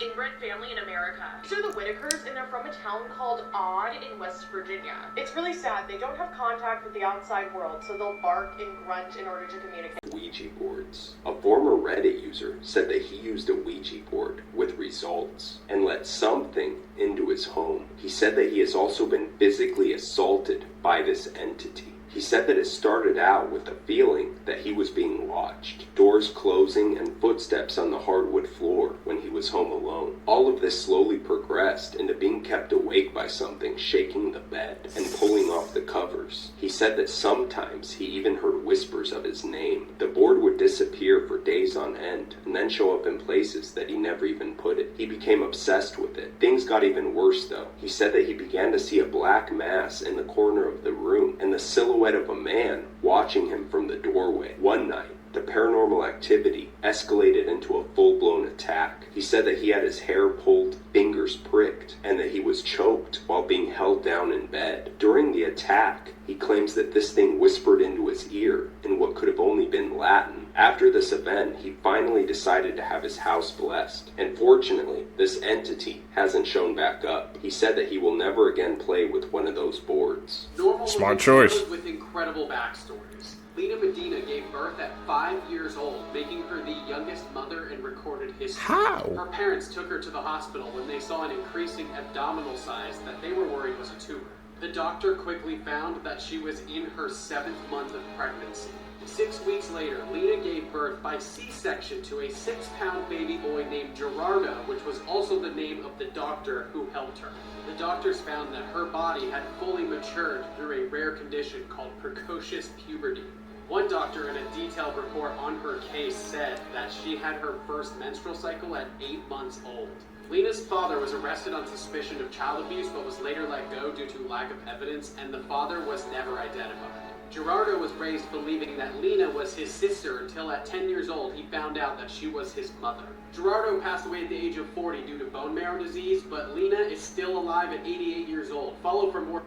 inbred family in America. These are the Whitakers, and they're from a town called Odd in West Virginia. It's really sad. They don't have contact with the outside world, so they'll bark and grunt in order to communicate. Ouija boards. A former Reddit user said that he used a Ouija board with results and let something into his home. He said that he has also been physically assaulted by this entity. He said that it started out with the feeling that he was being watched, doors closing and footsteps on the hardwood floor when he was home alone. All of this slowly progressed into being kept awake by something shaking the bed and pulling off the covers. He said that sometimes he even heard whispers of his name. The board would disappear for days on end and then show up in places that he never even put it. He became obsessed with it. Things got even worse though. He said that he began to see a black mass in the corner of the room and the silhouette of a man watching him from the doorway. One night, the paranormal activity escalated into a full-blown attack. He said that he had his hair pulled, fingers pricked, and that he was choked while being held down in bed. During the attack, he claims that this thing whispered into his ear in what could have only been Latin. After this event, he finally decided to have his house blessed, and fortunately, this entity hasn't shown back up. He said that he will never again play with one of those boards. Smart choice. With incredible backstories. Lena Medina gave birth at 5 years old, making her the youngest mother in recorded history. How? Her parents took her to the hospital when they saw an increasing abdominal size that they were worried was a tumor. The doctor quickly found that she was in her 7th month of pregnancy. 6 weeks later, Lena gave birth by C-section to a 6-pound baby boy named Gerardo, which was also the name of the doctor who helped her. The doctors found that her body had fully matured through a rare condition called precocious puberty. One doctor in a detailed report on her case said that she had her first menstrual cycle at 8 months old. Lena's father was arrested on suspicion of child abuse but was later let go due to lack of evidence, and the father was never identified. Gerardo was raised believing that Lena was his sister until at 10 years old he found out that she was his mother. Gerardo passed away at the age of 40 due to bone marrow disease, but Lena is still alive at 88 years old. Follow for more.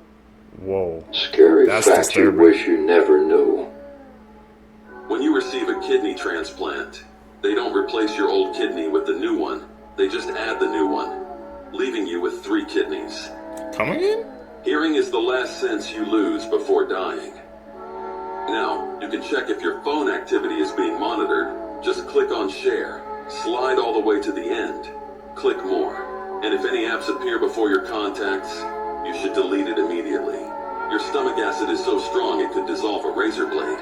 Whoa. Scary That's fact disturbing. you wish you never knew. When you receive a kidney transplant, they don't replace your old kidney with the new one. They just add the new one, leaving you with 3 kidneys. Come again? Hearing is the last sense you lose before dying. Now, you can check if your phone activity is being monitored. Just click on Share, slide all the way to the end, click More. And if any apps appear before your contacts, you should delete it immediately. Your stomach acid is so strong it could dissolve a razor blade.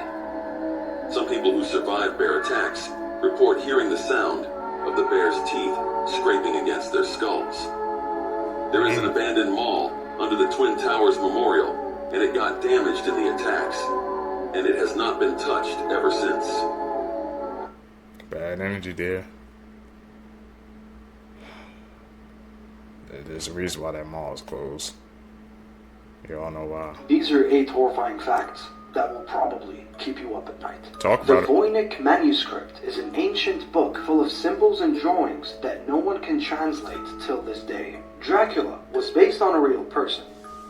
Some people who survive bear attacks report hearing the sound of the bear's teeth scraping against their skulls. There is an abandoned mall under the Twin Towers Memorial, and it got damaged in the attacks, and it has not been touched ever since. Bad energy there. There's a reason why that mall is closed. You all know why. These are 8 horrifying facts that will probably keep you up at night. Talk The about it. Voynich manuscript is an ancient book full of symbols and drawings that no one can translate till this day. Dracula was based on a real person.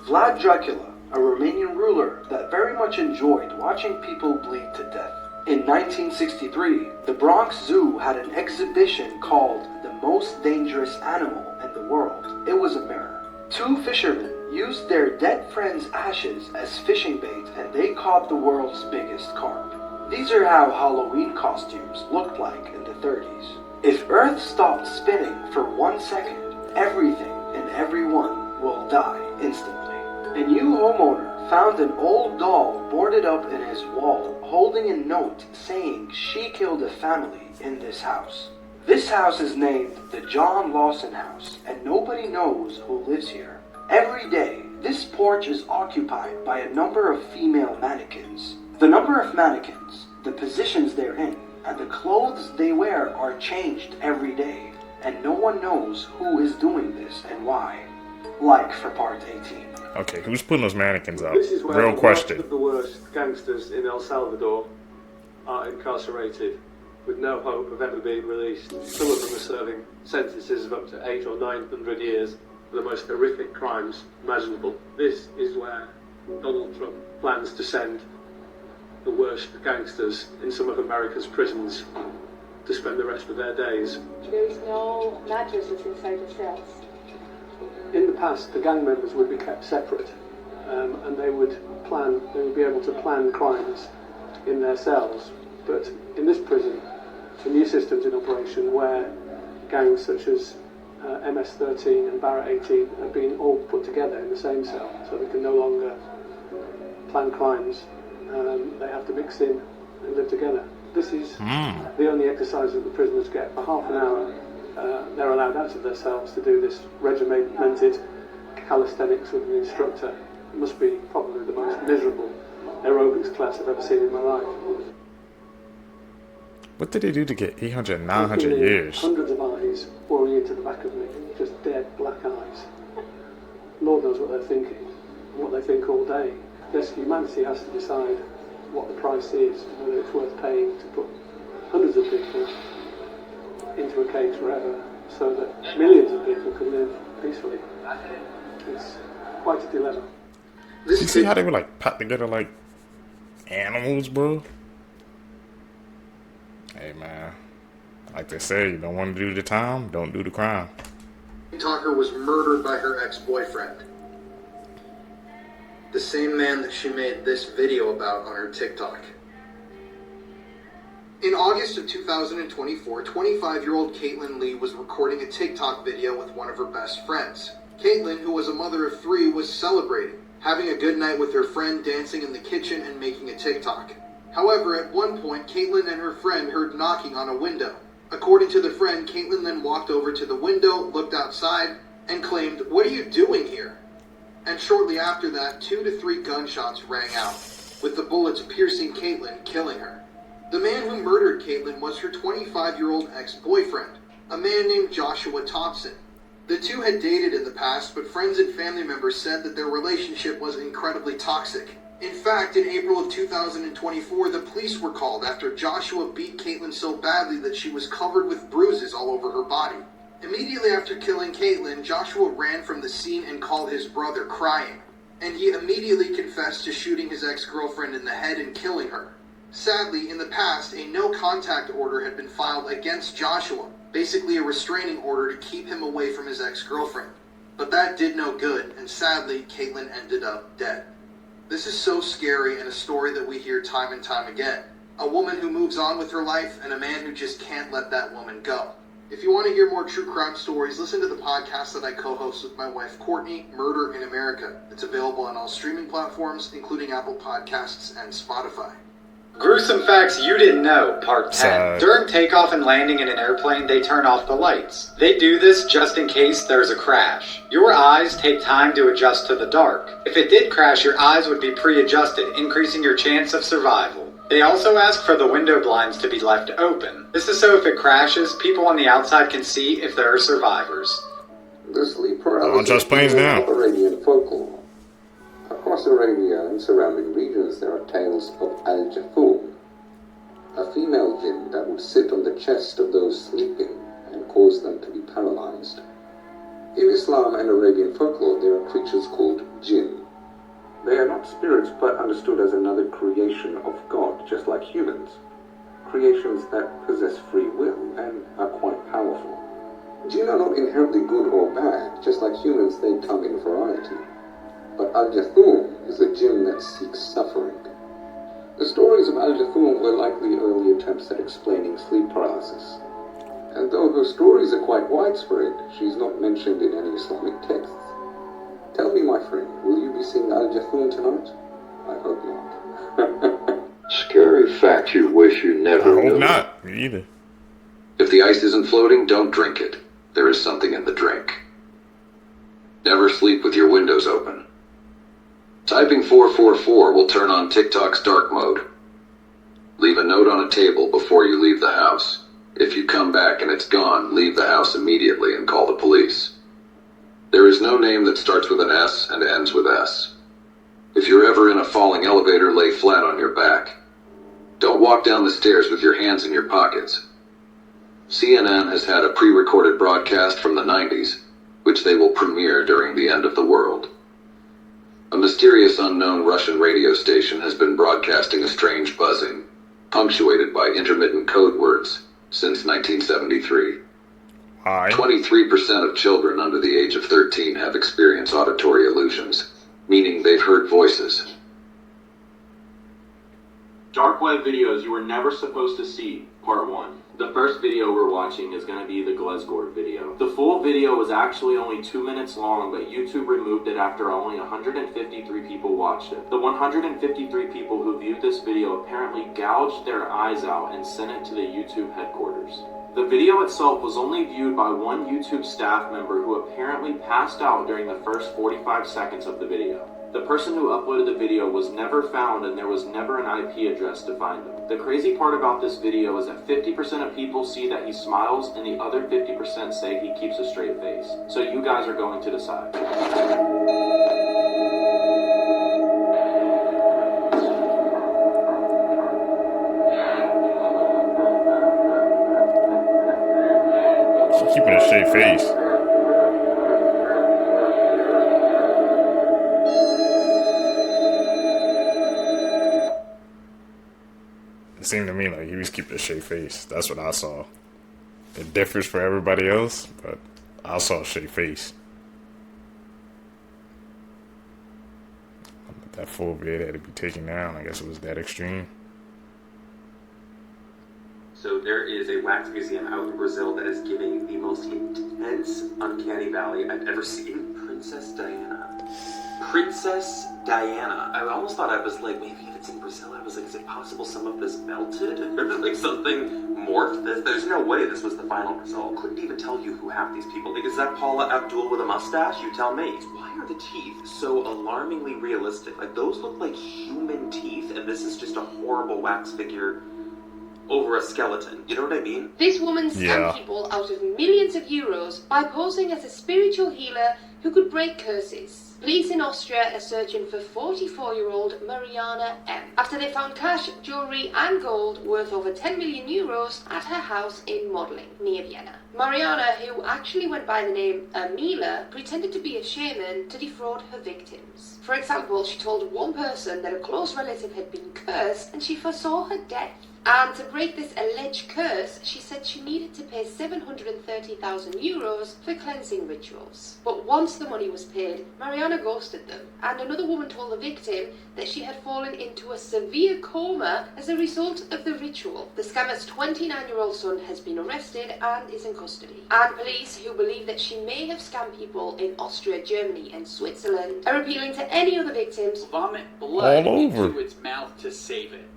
Vlad Dracula, a Romanian ruler that very much enjoyed watching people bleed to death. In 1963, the Bronx Zoo had an exhibition called The Most Dangerous Animal in the World. It was a mirror. 2 fishermen used their dead friend's ashes as fishing bait, and they caught the world's biggest carp. These are how Halloween costumes looked like in the 30s. If Earth stopped spinning for 1 second, everything and everyone will die instantly. A new homeowner found an old doll boarded up in his wall, holding a note saying she killed a family in this house. This house is named the John Lawson House, and nobody knows who lives here. Every day, this porch is occupied by a number of female mannequins. The number of mannequins, the positions they're in, and the clothes they wear are changed every day, and no one knows who is doing this and why. Like for part 18. Okay, who's putting those mannequins up? This is where Real the question. worst of the worst gangsters in El Salvador are incarcerated with no hope of ever being released. Some of them are serving sentences of up to 800 or 900 years for the most horrific crimes imaginable. This is where Donald Trump plans to send the worst gangsters in some of America's prisons. to spend the rest of their days. There's no mattresses inside the cells. In the past, the gang members would be kept separate, and they would be able to plan crimes in their cells. But in this prison, the new system's in operation where gangs such as MS-13 and Barrett-18 have been all put together in the same cell, so they can no longer plan crimes. They have to mix in and live together. This is the only exercise that the prisoners get. For half an hour, they're allowed out of their cells to do this regimented calisthenics with an instructor. It must be probably the most miserable aerobics class I've ever seen in my life. What did they do to get 800, 900 years? Hundreds of eyes boring into the back of me, just dead black eyes. Lord knows what they're thinking, and what they think all day. Yes, humanity has to decide what the price is, whether it's worth paying to put hundreds of people into a cage forever, so that millions of people can live peacefully. It's quite a dilemma. You see how they were like packed together like animals, bro? Hey man, like they say, you don't want to do the time, don't do the crime. TikToker was murdered by her ex-boyfriend. The same man that she made this video about on her TikTok. In August of 2024, 25-year-old Caitlin Lee was recording a TikTok video with one of her best friends. Caitlin, who was a mother of 3, was celebrating, having a good night with her friend, dancing in the kitchen and making a TikTok. However, at one point, Caitlin and her friend heard knocking on a window. According to the friend, Caitlin then walked over to the window, looked outside, and claimed, "What are you doing here?" And shortly after that, 2 to 3 gunshots rang out, with the bullets piercing Caitlin, killing her. The man who murdered Caitlin was her 25-year-old ex-boyfriend, a man named Joshua Thompson. The two had dated in the past, but friends and family members said that their relationship was incredibly toxic. In fact, in April of 2024, the police were called after Joshua beat Caitlin so badly that she was covered with bruises all over her body. Immediately after killing Caitlin, Joshua ran from the scene and called his brother, crying. And he immediately confessed to shooting his ex-girlfriend in the head and killing her. Sadly, in the past, a no-contact order had been filed against Joshua, basically a restraining order to keep him away from his ex-girlfriend. But that did no good, and sadly, Caitlin ended up dead. This is so scary and a story that we hear time and time again. A woman who moves on with her life and a man who just can't let that woman go. If you want to hear more true crime stories, listen to the podcast that I co-host with my wife Courtney, Murder in America. It's available on all streaming platforms, including Apple Podcasts and Spotify. Gruesome facts you didn't know, part 10. During takeoff and landing in an airplane, they turn off the lights. They do this just in case there's a crash. Your eyes take time to adjust to the dark. If it did crash, your eyes would be pre-adjusted, increasing your chance of survival. They also ask for the window blinds to be left open. This is so if it crashes, people on the outside can see if there are survivors. The sleep paralysis planes now. Arabian folklore. Across Arabia and surrounding regions, there are tales of Al-Jathum, a female jinn that would sit on the chest of those sleeping and cause them to be paralyzed. In Islam and Arabian folklore, there are creatures called jinn. They are not spirits, but understood as another creation of God, just like humans. Creations that possess free will and are quite powerful. Jinn are not inherently good or bad, just like humans, they come in variety. But Al-Jathum is a jinn that seeks suffering. The stories of Al-Jathum were likely early attempts at explaining sleep paralysis. And though her stories are quite widespread, she's not mentioned in any Islamic texts. Tell me, my friend, will you be seeing Al-Jathum tonight? I hope not. Scary fact you wish you never knew. I hope not. Me either. If the ice isn't floating, don't drink it. There is something in the drink. Never sleep with your windows open. Typing 444 will turn on TikTok's dark mode. Leave a note on a table before you leave the house. If you come back and it's gone, leave the house immediately and call the police. There is no name that starts with an S and ends with S. If you're ever in a falling elevator, lay flat on your back. Don't walk down the stairs with your hands in your pockets. CNN has had a pre-recorded broadcast from the 90s, which they will premiere during the end of the world. A mysterious unknown Russian radio station has been broadcasting a strange buzzing, punctuated by intermittent code words, since 1973. Hi. 23% of children under the age of 13 have experienced auditory illusions, meaning they've heard voices. Dark web videos you were never supposed to see, part 1. The first video we're watching is going to be the Glesgord video. The full video was actually only 2 minutes long, but YouTube removed it after only 153 people watched it. The 153 people who viewed this video apparently gouged their eyes out and sent it to the YouTube headquarters. The video itself was only viewed by one YouTube staff member who apparently passed out during the first 45 seconds of the video. The person who uploaded the video was never found, and there was never an IP address to find them. The crazy part about this video is that 50% of people see that he smiles and the other 50% say he keeps a straight face. So you guys are going to decide. She's keeping a straight face. It seemed to me like he was keeping a straight face. That's what I saw. It differs for everybody else, but I saw a straight face. That full vid had to be taken down. I guess it was that extreme. So there is a wax museum out in Brazil that is giving the most intense uncanny valley I've ever seen. Princess Diana. Princess Diana. I almost thought I was like, maybe if it's in Brazil, I was like, is it possible some of this melted? Or like something morphed? There's no way this was the final result. Couldn't even tell you who half these people. Like, is that Paula Abdul with a mustache? You tell me. Why are the teeth so alarmingly realistic? Like, those look like human teeth, and this is just a horrible wax figure over a skeleton. You know what I mean? This woman scammed people out of millions of euros by posing as a spiritual healer who could break curses. Police in Austria are searching for 44-year-old Mariana M. after they found cash, jewellery and gold worth over 10 million euros at her house in Mowgli, near Vienna. Mariana, who actually went by the name Amila, pretended to be a shaman to defraud her victims. For example, she told one person that a close relative had been cursed and she foresaw her death. And to break this alleged curse, she said she needed to pay 730,000 euros for cleansing rituals. But once the money was paid, Mariana ghosted them, and another woman told the victim that she had fallen into a severe coma as a result of the ritual. The scammer's 29-year-old son has been arrested and is in custody. And police, who believe that she may have scammed people in Austria, Germany and Switzerland, are appealing to any other victims. Vomit blood all over into its mouth to save it.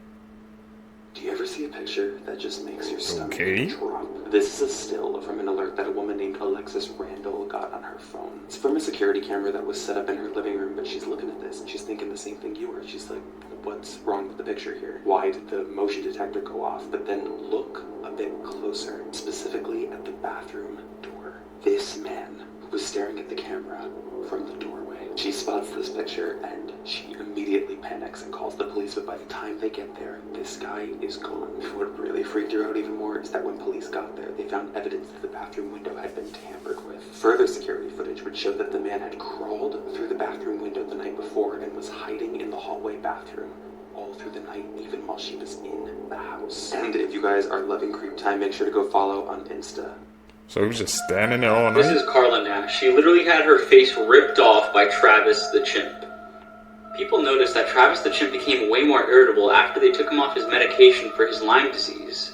Do you ever see a picture that just makes your stomach Okay. drop? This is a still from an alert that a woman named Alexis Randall got on her phone. It's from a security camera that was set up in her living room, but she's looking at this and she's thinking the same thing you were. She's like, what's wrong with the picture here? Why did the motion detector go off? But then look a bit closer, specifically at the bathroom door. This man was staring at the camera from the doorway. She spots this picture and she immediately panics and calls the police, but by the time they get there, this guy is gone. What really freaked her out even more is that when police got there, they found evidence that the bathroom window had been tampered with. Further security footage would show that the man had crawled through the bathroom window the night before and was hiding in the hallway bathroom all through the night, even while she was in the house. And if you guys are loving Creep Time, make sure to go follow on Insta. So he was just standing there all night? This is Carla Nash. She literally had her face ripped off by Travis the chimp. People noticed that Travis the chimp became way more irritable after they took him off his medication for his Lyme disease.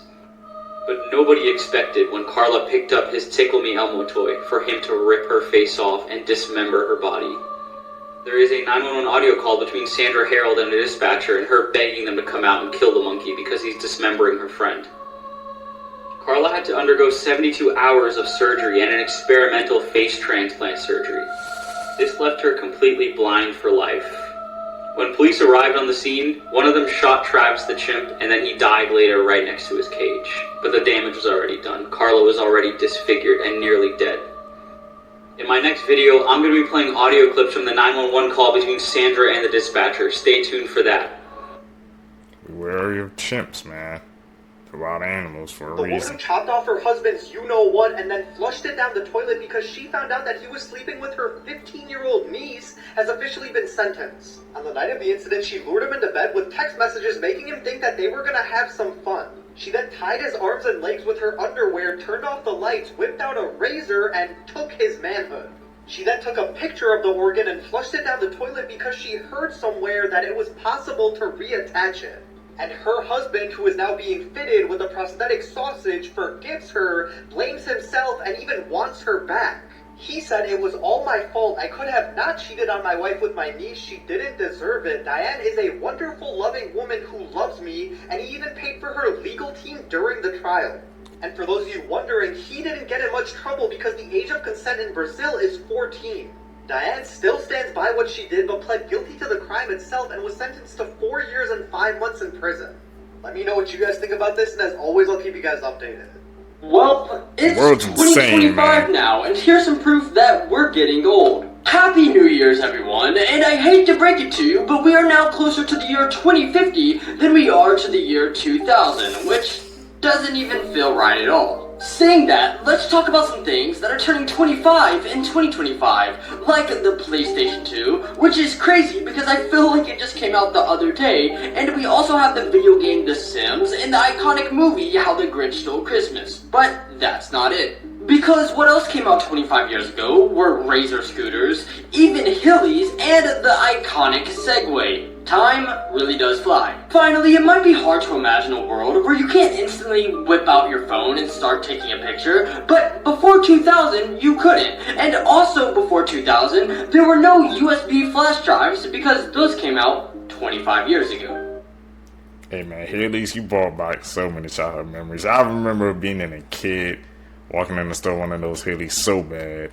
But nobody expected when Carla picked up his Tickle Me Elmo toy for him to rip her face off and dismember her body. There is a 911 audio call between Sandra Harold and a dispatcher and her begging them to come out and kill the monkey because he's dismembering her friend. Carla had to undergo 72 hours of surgery and an experimental face transplant surgery. This left her completely blind for life. When police arrived on the scene, one of them shot Travis the chimp and then he died later right next to his cage. But the damage was already done. Carla was already disfigured and nearly dead. In my next video, I'm going to be playing audio clips from the 911 call between Sandra and the dispatcher. Stay tuned for that. Beware of chimps, man. They're wild animals for a The reason. woman chopped off her husband's you-know-what and then flushed it down the toilet because she found out that he was sleeping with her 15-year-old niece has officially been sentenced. On the night of the incident, she lured him into bed with text messages making him think that they were going to have some fun. She then tied his arms and legs with her underwear, turned off the lights, whipped out a razor, and took his manhood. She then took a picture of the organ and flushed it down the toilet because she heard somewhere that it was possible to reattach it. And her husband, who is now being fitted with a prosthetic sausage, forgives her, blames himself, and even wants her back. He said, "It was all my fault. I could have not cheated on my wife with my niece. She didn't deserve it. Diane is a wonderful, loving woman who loves me," and he even paid for her legal team during the trial. And for those of you wondering, he didn't get in much trouble because the age of consent in Brazil is 14. Diane still stands by what she did, but pled guilty to the crime itself and was sentenced to 4 years and 5 months in prison. Let me know what you guys think about this, and as always, I'll keep you guys updated. Well, it's World's insane, 2025 now, and here's some proof that we're getting old. Happy New Year's, everyone, and I hate to break it to you, but we are now closer to the year 2050 than we are to the year 2000, which doesn't even feel right at all. Saying that, let's talk about some things that are turning 25 in 2025, like the PlayStation 2, which is crazy because I feel like it just came out the other day, and we also have the video game The Sims and the iconic movie How the Grinch Stole Christmas. But that's not it. Because what else came out 25 years ago were Razor scooters, even Hillies, and the iconic Segway. Time really does fly. Finally, it might be hard to imagine a world where you can't instantly whip out your phone and start taking a picture, but before 2000, you couldn't. And also before 2000, there were no USB flash drives because those came out 25 years ago. Hey man, here at least you brought back so many childhood memories. I remember being a kid, walking in the store, one of those Hillies so bad.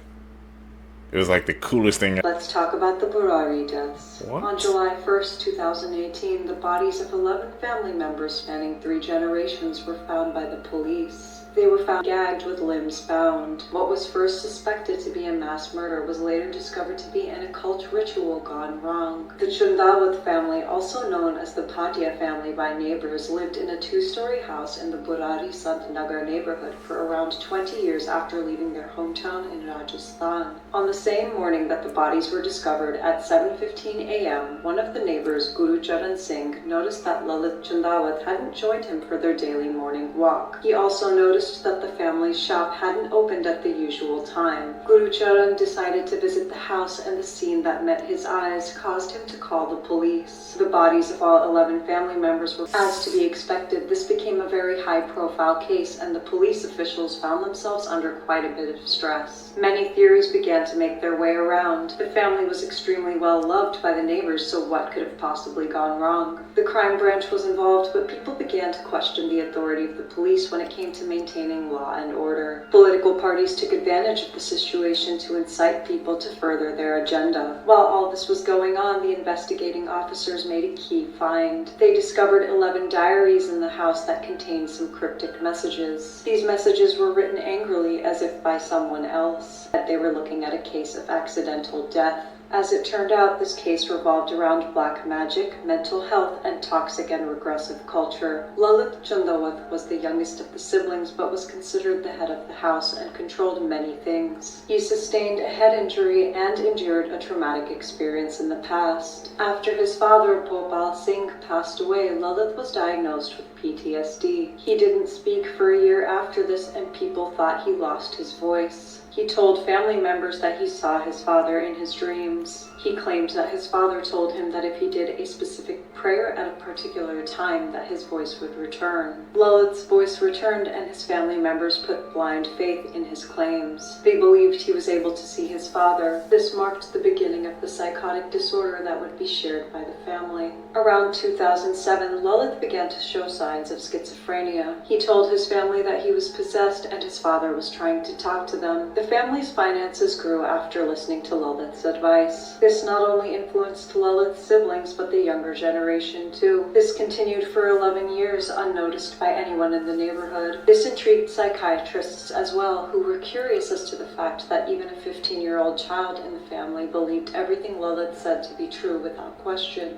It was like the coolest thing. Let's talk about the Burari deaths. What? On July 1st, 2018, the bodies of 11 family members spanning 3 generations were found by the police. They were found gagged with limbs bound. What was first suspected to be a mass murder was later discovered to be an occult ritual gone wrong. The Chundawat family, also known as the Patia family by neighbors, lived in a 2-story house in the Burari Santnagar neighborhood for around 20 years after leaving their hometown in Rajasthan. On the same morning that the bodies were discovered at 7:15 a.m., one of the neighbors, Guru Charan Singh, noticed that Lalit Chundawat hadn't joined him for their daily morning walk. He also noticed that the family's shop hadn't opened at the usual time. Guru Charan decided to visit the house, and the scene that met his eyes caused him to call the police. The bodies of all 11 family members were, as to be expected. This became a very high-profile case, and the police officials found themselves under quite a bit of stress. Many theories began to make their way around. The family was extremely well loved by the neighbors, so what could have possibly gone wrong? The crime branch was involved, but people began to question the authority of the police when it came to maintaining law and order. Political parties took advantage of the situation to incite people to further their agenda. While all this was going on, the investigating officers made a key find. They discovered 11 diaries in the house that contained some cryptic messages. These messages were written angrily, as if by someone else, that they were looking at a case of accidental death. As it turned out, this case revolved around black magic, mental health, and toxic and regressive culture. Lalit Chundawat was the youngest of the siblings, but was considered the head of the house and controlled many things. He sustained a head injury and endured a traumatic experience in the past. After his father, Bhopal Singh, passed away, Lalit was diagnosed with PTSD. He didn't speak for a year after this, and people thought he lost his voice. He told family members that he saw his father in his dreams. He claimed that his father told him that if he did a specific prayer at a particular time, that his voice would return. Lalit's voice returned, and his family members put blind faith in his claims. They believed he was able to see his father. This marked the beginning of the psychotic disorder that would be shared by the family. Around 2007, Lalit began to show signs of schizophrenia. He told his family that he was possessed and his father was trying to talk to them. The family's finances grew after listening to Lalit's advice. This not only influenced Lalit's siblings, but the younger generation too. This continued for 11 years, unnoticed by anyone in the neighborhood. This intrigued psychiatrists as well, who were curious as to the fact that even a 15-year-old child in the family believed everything Lalit said to be true without question.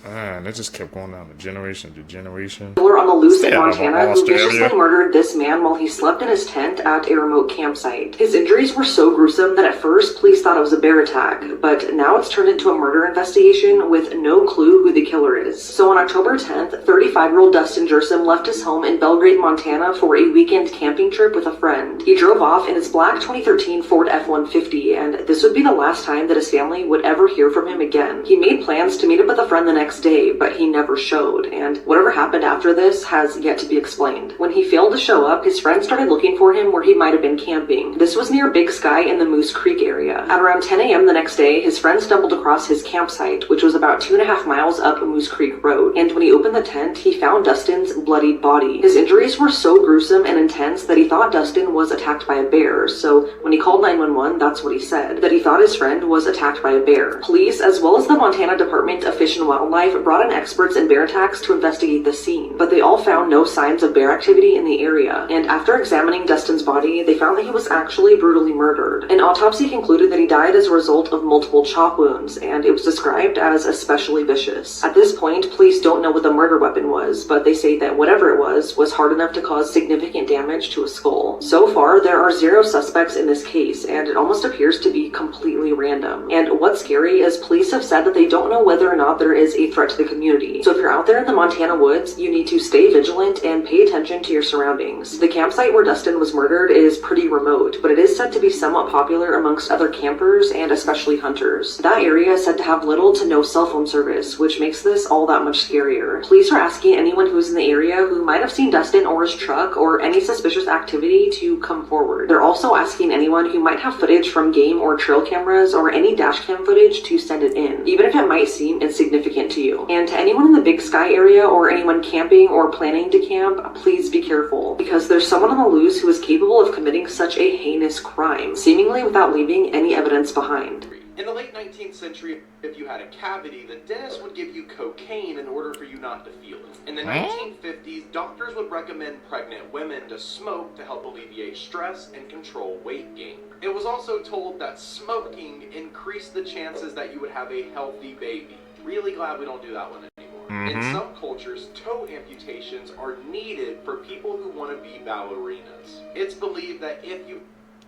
Man, it just kept going down to generation to generation. Killer on the loose in Stay out of Montana who Australia. viciously murdered this man while he slept in his tent at a remote campsite. His injuries were so gruesome that at first police thought it was a bear attack, but now it's turned into a murder investigation with no clue who the killer is. So on October 10th, 35-year-old Dustin Gruesome left his home in Belgrade, Montana for a weekend camping trip with a friend. He drove off in his black 2013 Ford F-150, and this would be the last time that his family would ever hear from him again. He made plans to meet up with a friend the next day, but he never showed, and whatever happened after this has yet to be explained. When he failed to show up, his friends started looking for him where he might have been camping. This was near Big Sky in the Moose Creek area. At around 10 a.m. the next day, his friends stumbled across his campsite, which was about 2.5 miles up Moose Creek Road, and when he opened the tent, he found Dustin's bloodied body. His injuries were so gruesome and intense that he thought Dustin was attacked by a bear, so when he called 911, that's what he said, that he thought his friend was attacked by a bear. Police, as well as the Montana Department of Fish and Wildlife, brought in experts in bear attacks to investigate the scene, but they all found no signs of bear activity in the area, and after examining Dustin's body, they found that he was actually brutally murdered. An autopsy concluded that he died as a result of multiple chop wounds, and it was described as especially vicious. At this point, police don't know what the murder weapon was, but they say that whatever it was hard enough to cause significant damage to a skull. So far, there are 0 suspects in this case, and it almost appears to be completely random. And what's scary is police have said that they don't know whether or not there is a threat to the community. So if you're out there in the Montana woods, you need to stay vigilant and pay attention to your surroundings. The campsite where Dustin was murdered is pretty remote, but it is said to be somewhat popular amongst other campers and especially hunters. That area is said to have little to no cell phone service, which makes this all that much scarier. Police are asking anyone who's in the area who might have seen Dustin or his truck or any suspicious activity to come forward. They're also asking anyone who might have footage from game or trail cameras or any dash cam footage to send it in, even if it might seem insignificant to you. And to anyone in the Big Sky area or anyone camping or planning to camp, please be careful, because there's someone on the loose who is capable of committing such a heinous crime, seemingly without leaving any evidence behind. In the late 19th century, if you had a cavity, the dentist would give you cocaine in order for you not to feel it. In the 1950s, doctors would recommend pregnant women to smoke to help alleviate stress and control weight gain. It was also told that smoking increased the chances that you would have a healthy baby. Really glad we don't do that one anymore. In some cultures, toe amputations are needed for people who want to be ballerinas. It's believed that if you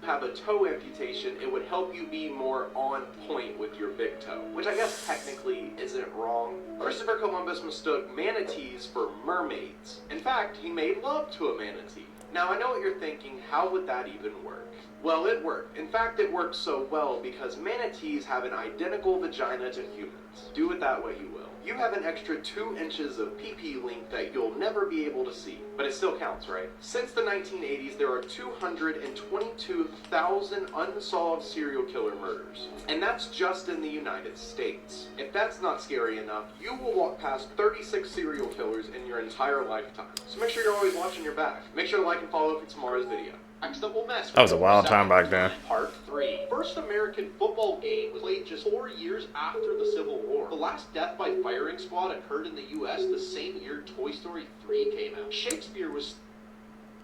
have a toe amputation, it would help you be more on point with your big toe, which I guess technically isn't wrong. Christopher Columbus mistook manatees for mermaids. In fact, he made love to a manatee. Now I know what you're thinking, how would that even work? Well, it worked. In fact, it worked so well because manatees have an identical vagina to humans. Do it that way you will. You have an extra 2 inches of pee-pee length that you'll never be able to see. But it still counts, right? Since the 1980s, there are 222,000 unsolved serial killer murders. And that's just in the United States. If that's not scary enough, you will walk past 36 serial killers in your entire lifetime. So make sure you're always watching your back. Make sure to like and follow for tomorrow's video. Accidental Mess. That was a wild time back then. Part 3. First American football game was played just 4 years after the Civil War. The last death by firing squad occurred in the U.S. the same year Toy Story 3 came out. Shakespeare was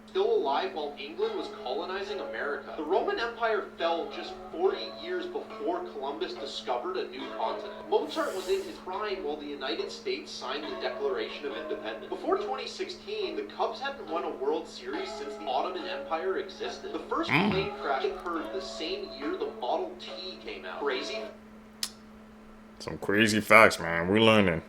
still alive while England was colonizing America. The Roman Empire fell just 40 years before Columbus discovered a new continent. Mozart was in his prime while the United States signed the Declaration of Independence. Before 2016, the Cubs hadn't won a World Series since the Ottoman Empire existed. The first plane crash occurred the same year the Model T came out. Crazy? Some crazy facts, man. We're learning.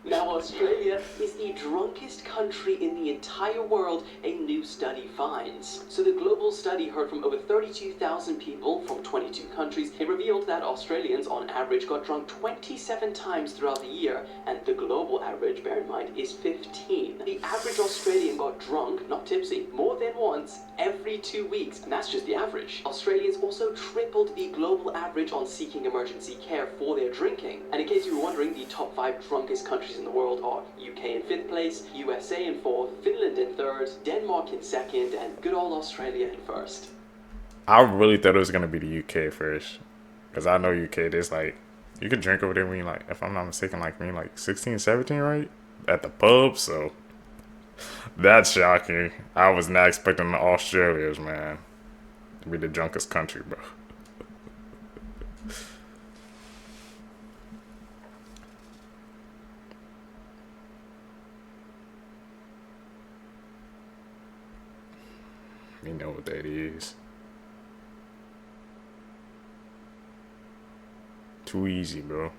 Now Australia is the drunkest country in the entire world, a new study finds. So the global study heard from over 32,000 people from 22 countries. It revealed that Australians on average got drunk 27 times throughout the year, and the global average, bear in mind, is 15. The average Australian got drunk, not tipsy, more than once every 2 weeks, and that's just the average. Australians also tripled the global average on seeking emergency care for their drinking. And in case you were wondering, the top 5 drunkest countries in the world are UK in 5th place, USA in 4th, Finland in 3rd, Denmark in 2nd, and good old Australia in 1st. I really thought it was gonna be the UK first, because I know UK, there's like, you could drink over there when you like, if I'm not mistaken, like me like 16, 17, right? At the pub, so that's shocking. I was not expecting the Australians, man, to be the drunkest country, bro. me know what that is. Too easy, bro.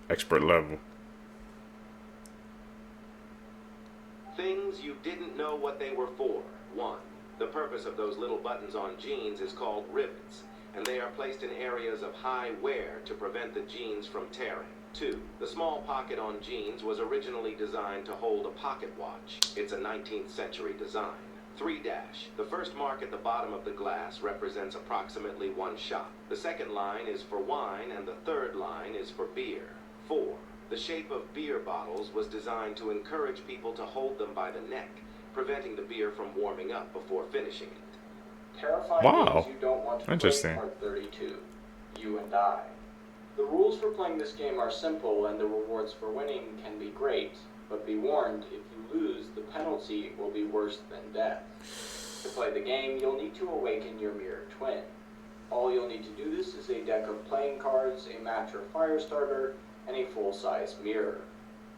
Expert level. Things you didn't know what they were for. 1. The purpose of those little buttons on jeans is called rivets, and they are placed in areas of high wear to prevent the jeans from tearing. 2. The small pocket on jeans was originally designed to hold a pocket watch. It's a 19th century design. 3 dash. The first mark at the bottom of the glass represents approximately 1 shot. The second line is for wine and the third line is for beer. 4. The shape of beer bottles was designed to encourage people to hold them by the neck, preventing the beer from warming up before finishing it. Terrifying Wow. games you don't want to Interesting. play, part 32. You and I. The rules for playing this game are simple and the rewards for winning can be great, but be warned, if you lose, the penalty will be worse than death. To play the game, you'll need to awaken your mirror twin. All you'll need to do this is a deck of playing cards, a match or fire starter, and a full-size mirror.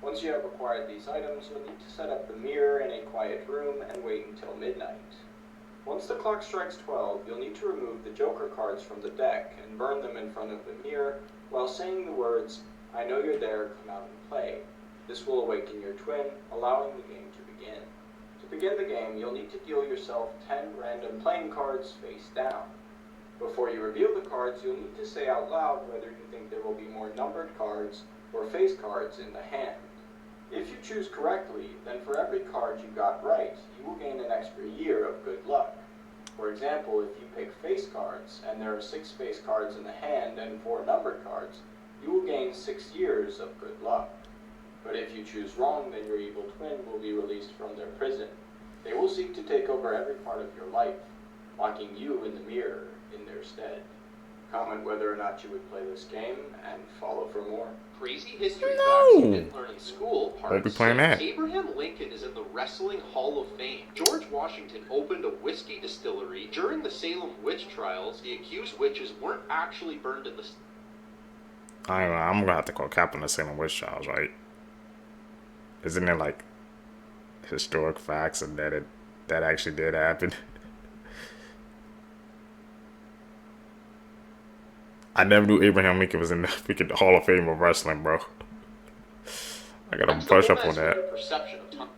Once you have acquired these items, you'll need to set up the mirror in a quiet room and wait until midnight. Once the clock strikes 12, you'll need to remove the Joker cards from the deck and burn them in front of the mirror while saying the words, "I know you're there, come out and play." This will awaken your twin, allowing the game to begin. To begin the game, you'll need to deal yourself 10 random playing cards face down. Before you reveal the cards, you'll need to say out loud whether you think there will be more numbered cards or face cards in the hand. If you choose correctly, then for every card you got right, you will gain an extra year of good luck. For example, if you pick face cards, and there are 6 face cards in the hand and 4 numbered cards, you will gain 6 years of good luck. But if you choose wrong, then your evil twin will be released from their prison. They will seek to take over every part of your life, locking you in the mirror in their stead. Comment whether or not you would play this game, and follow for more. Crazy history No. facts you didn't learn in school. Part Won't be playing that. 6. Abraham Lincoln is in the Wrestling Hall of Fame. George Washington opened a whiskey distillery. During the Salem witch trials, the accused witches weren't actually burned in the... I ain't gonna, I'm gonna have to call cap on the Salem witch trials, right? Isn't it like historic facts and that actually did happen? I never knew Abraham Lincoln was in the freaking Hall of Fame of wrestling, bro. I gotta brush up on that. Perception of time.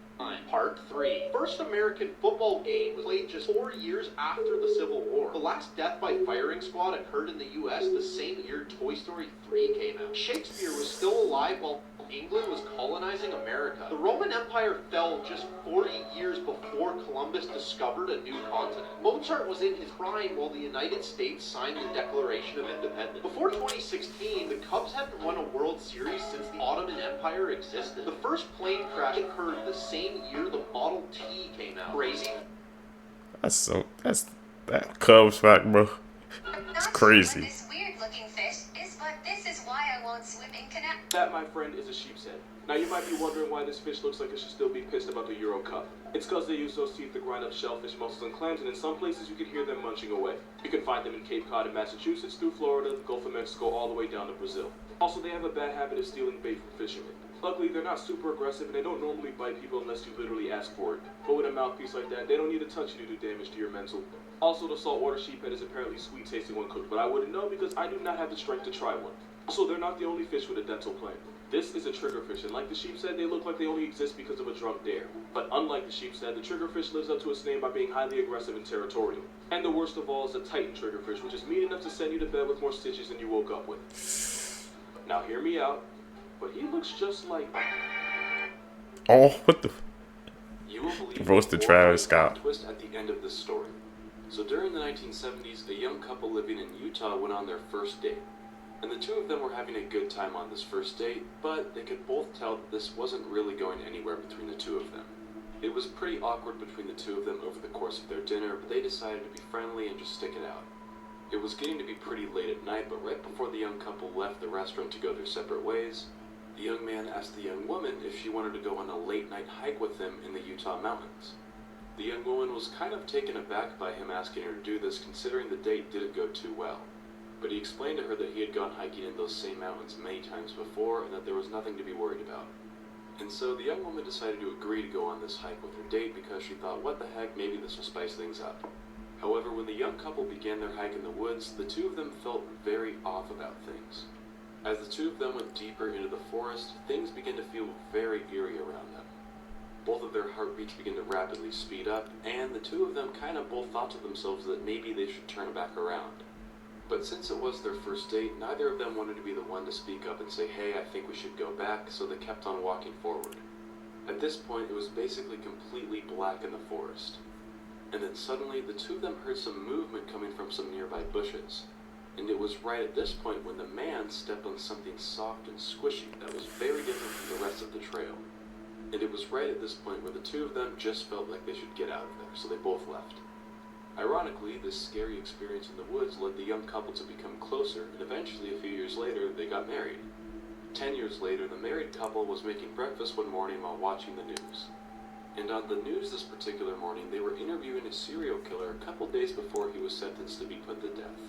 Part 3. First American football game was played just 4 years after the Civil War. The last death by firing squad occurred in the U.S. the same year Toy Story 3 came out. Shakespeare was still alive while England was colonizing America. The Roman Empire fell just 40 years before Columbus discovered a new continent. Mozart was in his prime while the United States signed the Declaration of Independence. Before 2016, the Cubs hadn't won a World Series since the Ottoman Empire existed. The first plane crash occurred the same year the Model T came out. Crazy? That's that Cubs fact, bro. It's crazy. This weird-looking fish is, but this is why I won't swim in canal. That, my friend, is a sheep's head. Now, you might be wondering why this fish looks like it should still be pissed about the Euro Cup. It's because they use those teeth to grind up shellfish, mussels, and clams, and in some places you can hear them munching away. You can find them in Cape Cod in Massachusetts, through Florida, the Gulf of Mexico, all the way down to Brazil. Also, they have a bad habit of stealing bait from fishermen. Luckily, they're not super aggressive, and they don't normally bite people unless you literally ask for it. But with a mouthpiece like that, they don't need to touch you to do damage to your mental. Also, the saltwater sheephead is apparently sweet-tasting when cooked, but I wouldn't know because I do not have the strength to try one. Also, they're not the only fish with a dental plane. This is a triggerfish, and like the sheepshead, they look like they only exist because of a drunk dare. But unlike the sheepshead, the triggerfish lives up to its name by being highly aggressive and territorial. And the worst of all is the Titan triggerfish, which is mean enough to send you to bed with more stitches than you woke up with. Now, hear me out, but he looks just like... Oh, what the... You will believe Roasted the Travis horrifying Scott. twist at the end of this story. So during the 1970s, a young couple living in Utah went on their first date. And the two of them were having a good time on this first date, but they could both tell that this wasn't really going anywhere between the two of them. It was pretty awkward between the two of them over the course of their dinner, but they decided to be friendly and just stick it out. It was getting to be pretty late at night, but right before the young couple left the restaurant to go their separate ways, the young man asked the young woman if she wanted to go on a late-night hike with him in the Utah mountains. The young woman was kind of taken aback by him asking her to do this, considering the date didn't go too well. But he explained to her that he had gone hiking in those same mountains many times before and that there was nothing to be worried about. And so the young woman decided to agree to go on this hike with her date because she thought, what the heck, maybe this will spice things up. However, when the young couple began their hike in the woods, the two of them felt very off about things. As the two of them went deeper into the forest, things began to feel very eerie around them. Both of their heartbeats began to rapidly speed up, and the two of them kind of both thought to themselves that maybe they should turn back around. But since it was their first date, neither of them wanted to be the one to speak up and say, hey, I think we should go back, so they kept on walking forward. At this point, it was basically completely black in the forest. And then suddenly, the two of them heard some movement coming from some nearby bushes. And it was right at this point when the man stepped on something soft and squishy that was very different from the rest of the trail. And it was right at this point where the two of them just felt like they should get out of there, so they both left. Ironically, this scary experience in the woods led the young couple to become closer, and eventually, a few years later, they got married. 10 years later, the married couple was making breakfast one morning while watching the news. And on the news this particular morning, they were interviewing a serial killer a couple days before he was sentenced to be put to death.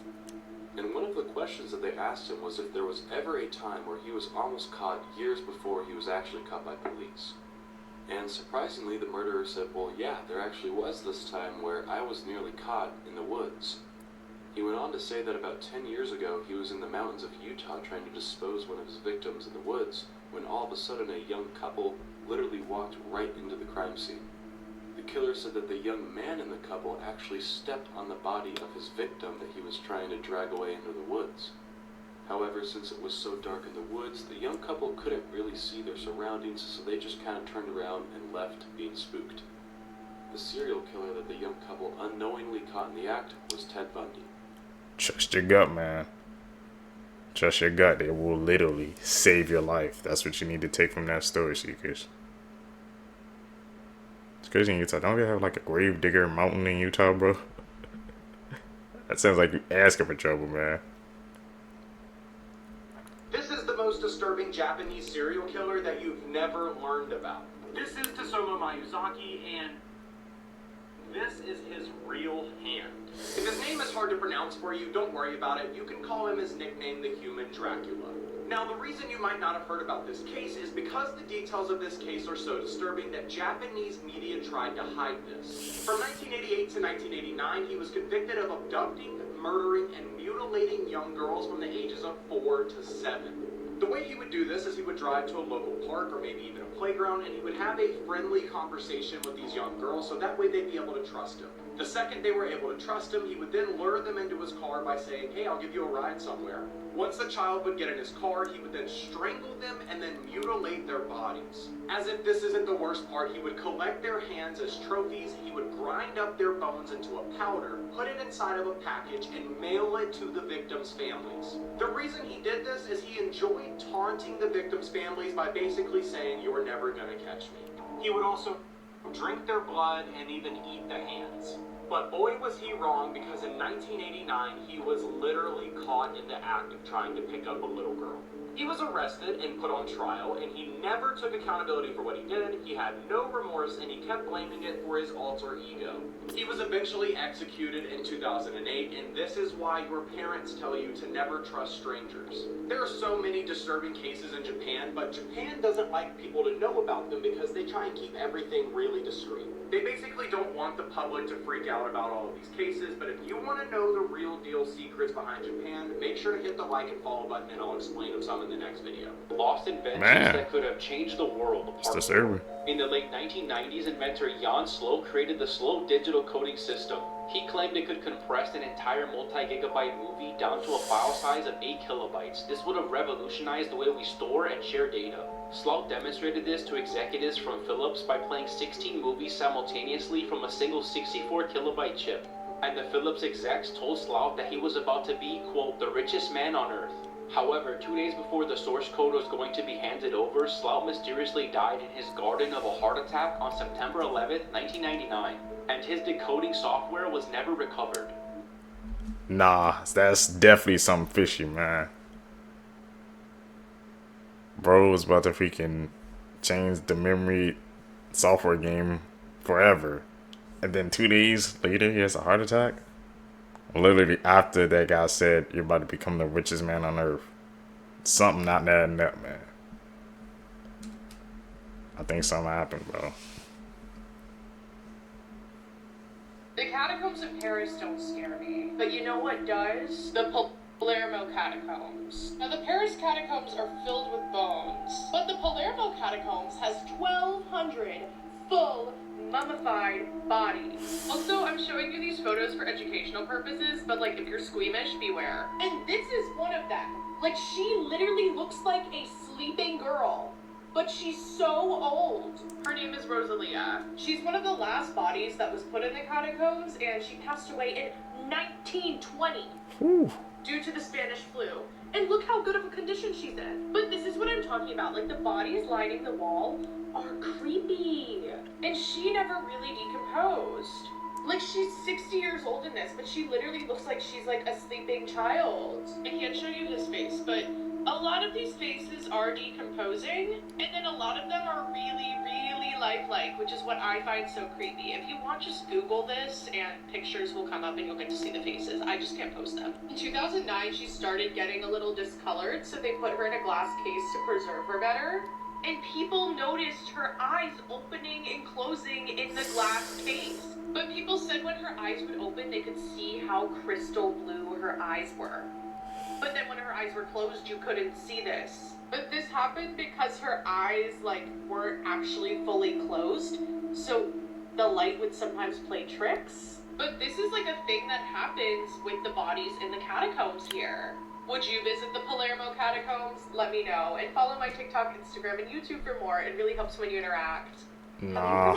And one of the questions that they asked him was if there was ever a time where he was almost caught years before he was actually caught by police. And surprisingly, the murderer said, well, yeah, there actually was this time where I was nearly caught in the woods. He went on to say that about 10 years ago, he was in the mountains of Utah trying to dispose one of his victims in the woods, when all of a sudden a young couple literally walked right into the crime scene. The killer said that the young man in the couple actually stepped on the body of his victim that he was trying to drag away into the woods. However, since it was so dark in the woods, the young couple couldn't really see their surroundings, so they just kind of turned around and left, being spooked. The serial killer that the young couple unknowingly caught in the act was Ted Bundy. Trust your gut, man. Trust your gut. It will literally save your life. That's what you need to take from that story, Seekers. It's crazy in Utah. Don't we have like a grave digger mountain in Utah, bro? That sounds like you asking for trouble, man. This is the most disturbing Japanese serial killer that you've never learned about. This is Tasomo Mayuzaki, and this is his real hand. If his name is hard to pronounce for you, don't worry about it. You can call him his nickname, the Human Dracula. Now, the reason you might not have heard about this case is because the details of this case are so disturbing that Japanese media tried to hide this. From 1988 to 1989, he was convicted of abducting, murdering, and mutilating young girls from the ages of 4 to 7. The way he would do this is he would drive to a local park or maybe even a playground, and he would have a friendly conversation with these young girls so that way they'd be able to trust him. The second they were able to trust him, he would then lure them into his car by saying, hey, I'll give you a ride somewhere. Once the child would get in his car, he would then strangle them and then mutilate their bodies. As if this isn't the worst part, he would collect their hands as trophies, he would grind up their bones into a powder, put it inside of a package, and mail it to the victims' families. The reason he did this is he enjoyed taunting the victims' families by basically saying, you're never gonna catch me. He would also drink their blood and even eat the hands. But boy was he wrong, because in 1989 he was literally caught in the act of trying to pick up a little girl. He was arrested and put on trial, and he never took accountability for what he did. He had no remorse, and he kept blaming it for his alter ego. He was eventually executed in 2008, and this is why your parents tell you to never trust strangers. There are so many disturbing cases in Japan, but Japan doesn't like people to know about them because they try and keep everything really discreet. They basically don't want the public to freak out about all of these cases, but if you want to know the real deal secrets behind Japan, make sure to hit the like and follow button, and I'll explain of some in the next video. Lost inventions that could have changed the world. In the late 1990s, inventor Jan Slow created the slow digital coding system. He claimed it could compress an entire multi-gigabyte movie down to a file size of 8 kilobytes. This would have revolutionized the way we store and share data. Slough demonstrated this to executives from Philips by playing 16 movies simultaneously from a single 64 kilobyte chip. And the Philips execs told Slough that he was about to be, quote, the richest man on earth. However, 2 days before the source code was going to be handed over, Slough mysteriously died in his garden of a heart attack on September 11th, 1999. And his decoding software was never recovered. Nah, that's definitely something fishy, man. Bro was about to freaking change the memory software game forever. And then 2 days later, he has a heart attack. Literally after that guy said, you're about to become the richest man on earth. Something not adding up, man. I think something happened, bro. The catacombs in Paris don't scare me, but you know what does? The Palermo catacombs. Now the Paris catacombs are filled with bones, but the Palermo catacombs has 1,200 full mummified bodies. Also, I'm showing you these photos for educational purposes, but like if you're squeamish, beware. And this is one of them. Like she literally looks like a sleeping girl. But she's so old. Her name is Rosalia. She's one of the last bodies that was put in the catacombs, and she passed away in 1920 due to the Spanish flu. And look how good of a condition she's in. But this is what I'm talking about. Like, the bodies lining the wall are creepy. And she never really decomposed. Like, she's 60 years old in this, but she literally looks like she's like a sleeping child. I can't show you his face, but a lot of these faces are decomposing, and then a lot of them are really, really lifelike, which is what I find so creepy. If you want, just Google this, and pictures will come up, and you'll get to see the faces. I just can't post them. In 2009, she started getting a little discolored, so they put her in a glass case to preserve her better. And people noticed her eyes opening and closing in the glass case. But people said when her eyes would open, they could see how crystal blue her eyes were. But then when her eyes were closed, you couldn't see this. But this happened because her eyes, like, weren't actually fully closed. So the light would sometimes play tricks. But this is like a thing that happens with the bodies in the catacombs here. Would you visit the Palermo catacombs? Let me know. And follow my TikTok, Instagram, and YouTube for more. It really helps when you interact. Nah,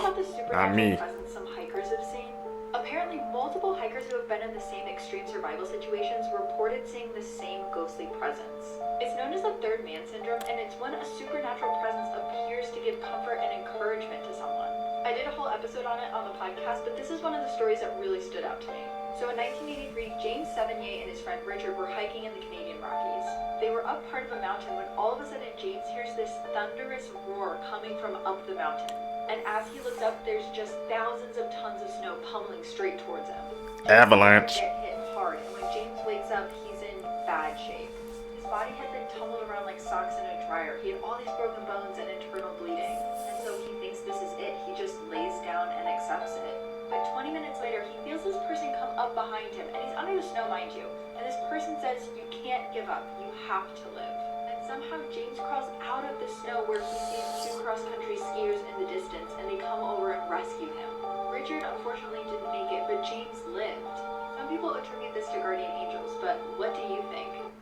not me. Presence some hikers have seen? Apparently, multiple hikers who have been in the same extreme survival situations reported seeing the same ghostly presence. It's known as the third man syndrome, and it's when a supernatural presence appears to give comfort and encouragement to someone. I did a whole episode on it on the podcast, but this is one of the stories that really stood out to me. So in 1983, James Sevigny and his friend Richard were hiking in the Canadian Rockies. They were up part of a mountain when all of a sudden James hears this thunderous roar coming from up the mountain. And as he looks up, there's just thousands of tons of snow pummeling straight towards him. Avalanche. He get hit hard, and when James wakes up, he's in bad shape. His body had been tumbled around like socks in a dryer. He had all these broken bones and internal bleeding. And so he thinks this is it. He just lays down and accepts it. But 20 minutes later, he feels this person come up behind him, and he's under the snow, mind you. And this person says, "You can't give up. You have to live." And somehow James crawls out of the snow where he sees two cross-country skiers in the distance, and they come over and rescue him. Richard unfortunately didn't make it, but James lived. Some people attribute this to guardian angels, but what do you think?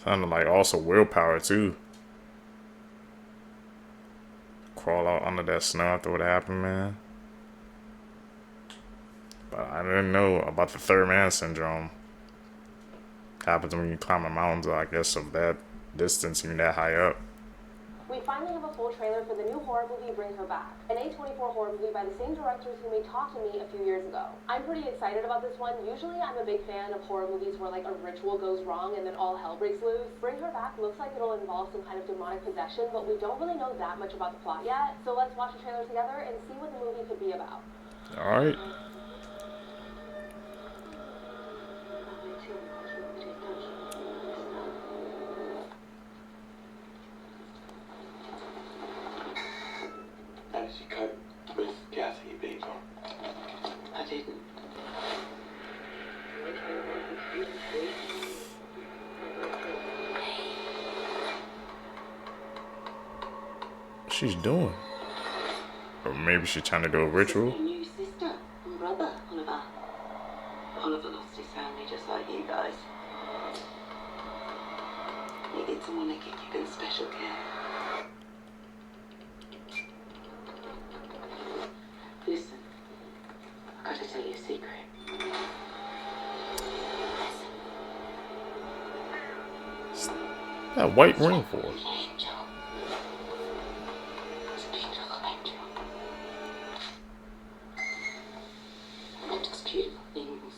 Sounded like also willpower too. Crawl out under that snow after what happened, man. But I didn't know about the third man syndrome. Happens when you climb a mountain, I guess, of that distance, even that high up. We finally have a full trailer for the new horror movie Bring Her Back, an A24 horror movie by the same directors who made Talk to Me a few years ago. I'm pretty excited about this one. Usually I'm a big fan of horror movies where like a ritual goes wrong and then all hell breaks loose. Bring Her Back looks like it'll involve some kind of demonic possession, but we don't really know that much about the plot yet. So let's watch the trailer together and see what the movie could be about. Alright. How did you cope with Kathy being gone? I didn't. What she's doing? Or maybe she's trying to do a ritual? New sister and brother, Oliver. Oliver lost his family just like you guys. Needed someone to keep you in special care. Listen, I gotta tell you a secret. That white ring for? Angel. It's a beautiful angel. It does beautiful things.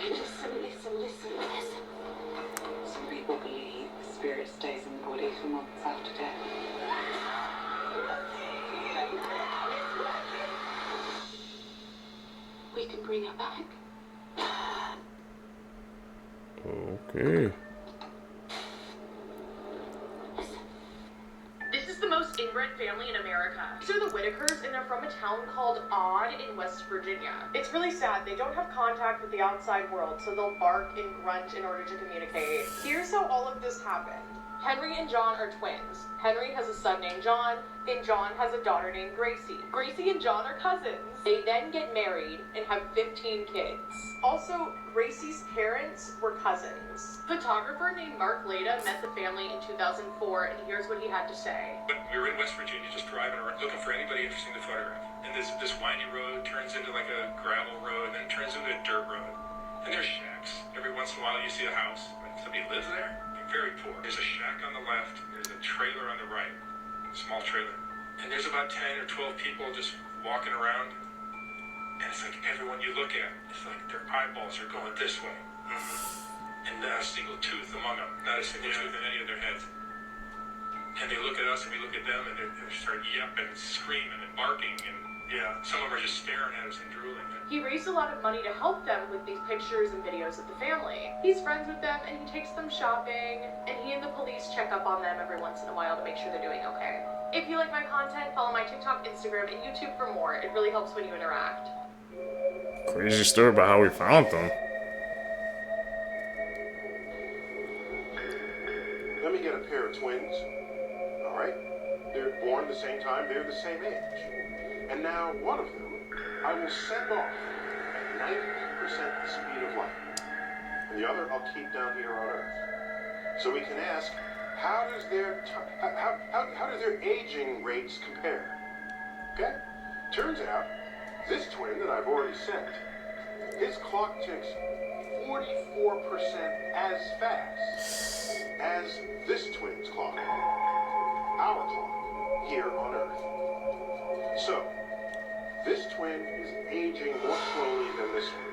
Listen. Listen. Listen. Some people believe the spirit stays in the body for months after death. We can bring her back. Okay. inbred family in America. These are the Whitakers, and they're from a town called Odd in West Virginia. It's really sad. They don't have contact with the outside world, so they'll bark and grunt in order to communicate. Here's how all of this happened. Henry and John are twins. Henry has a son named John, and John has a daughter named Gracie. Gracie and John are cousins. They then get married and have 15 kids. Also, Gracie's parents were cousins. Photographer named Mark Leda met the family in 2004, and here's what he had to say. But we were in West Virginia, just driving around, looking for anybody interesting to photograph. And this windy road turns into like a gravel road, and then turns into a dirt road. And there's shacks. Every once in a while you see a house. Like, somebody lives there? Very poor. There's a shack on the left, there's a trailer on the right, a small trailer. And there's about 10 or 12 people just walking around. And it's like everyone you look at, it's like their eyeballs are going this way. And not a single tooth among them, not a single tooth in any of their heads. And they look at us and we look at them and they start yapping and screaming and barking. And yeah, some of them are just staring at us and drooling. He raised a lot of money to help them with these pictures and videos of the family. He's friends with them and he takes them shopping, and he and the police check up on them every once in a while to make sure they're doing okay. If you like my content, follow my TikTok, Instagram, and YouTube for more. It really helps when you interact. Crazy story about how we found them. Let me get a pair of twins. Alright? They're born the same time, they're the same age. And now one of them I will send off at 90% the speed of light. And the other I'll keep down here on Earth. So we can ask, how does their aging rates compare? Okay? Turns out, this twin that I've already sent, his clock ticks 44% as fast as this twin's clock. Our clock here on Earth. So, this twin is aging more slowly than this one.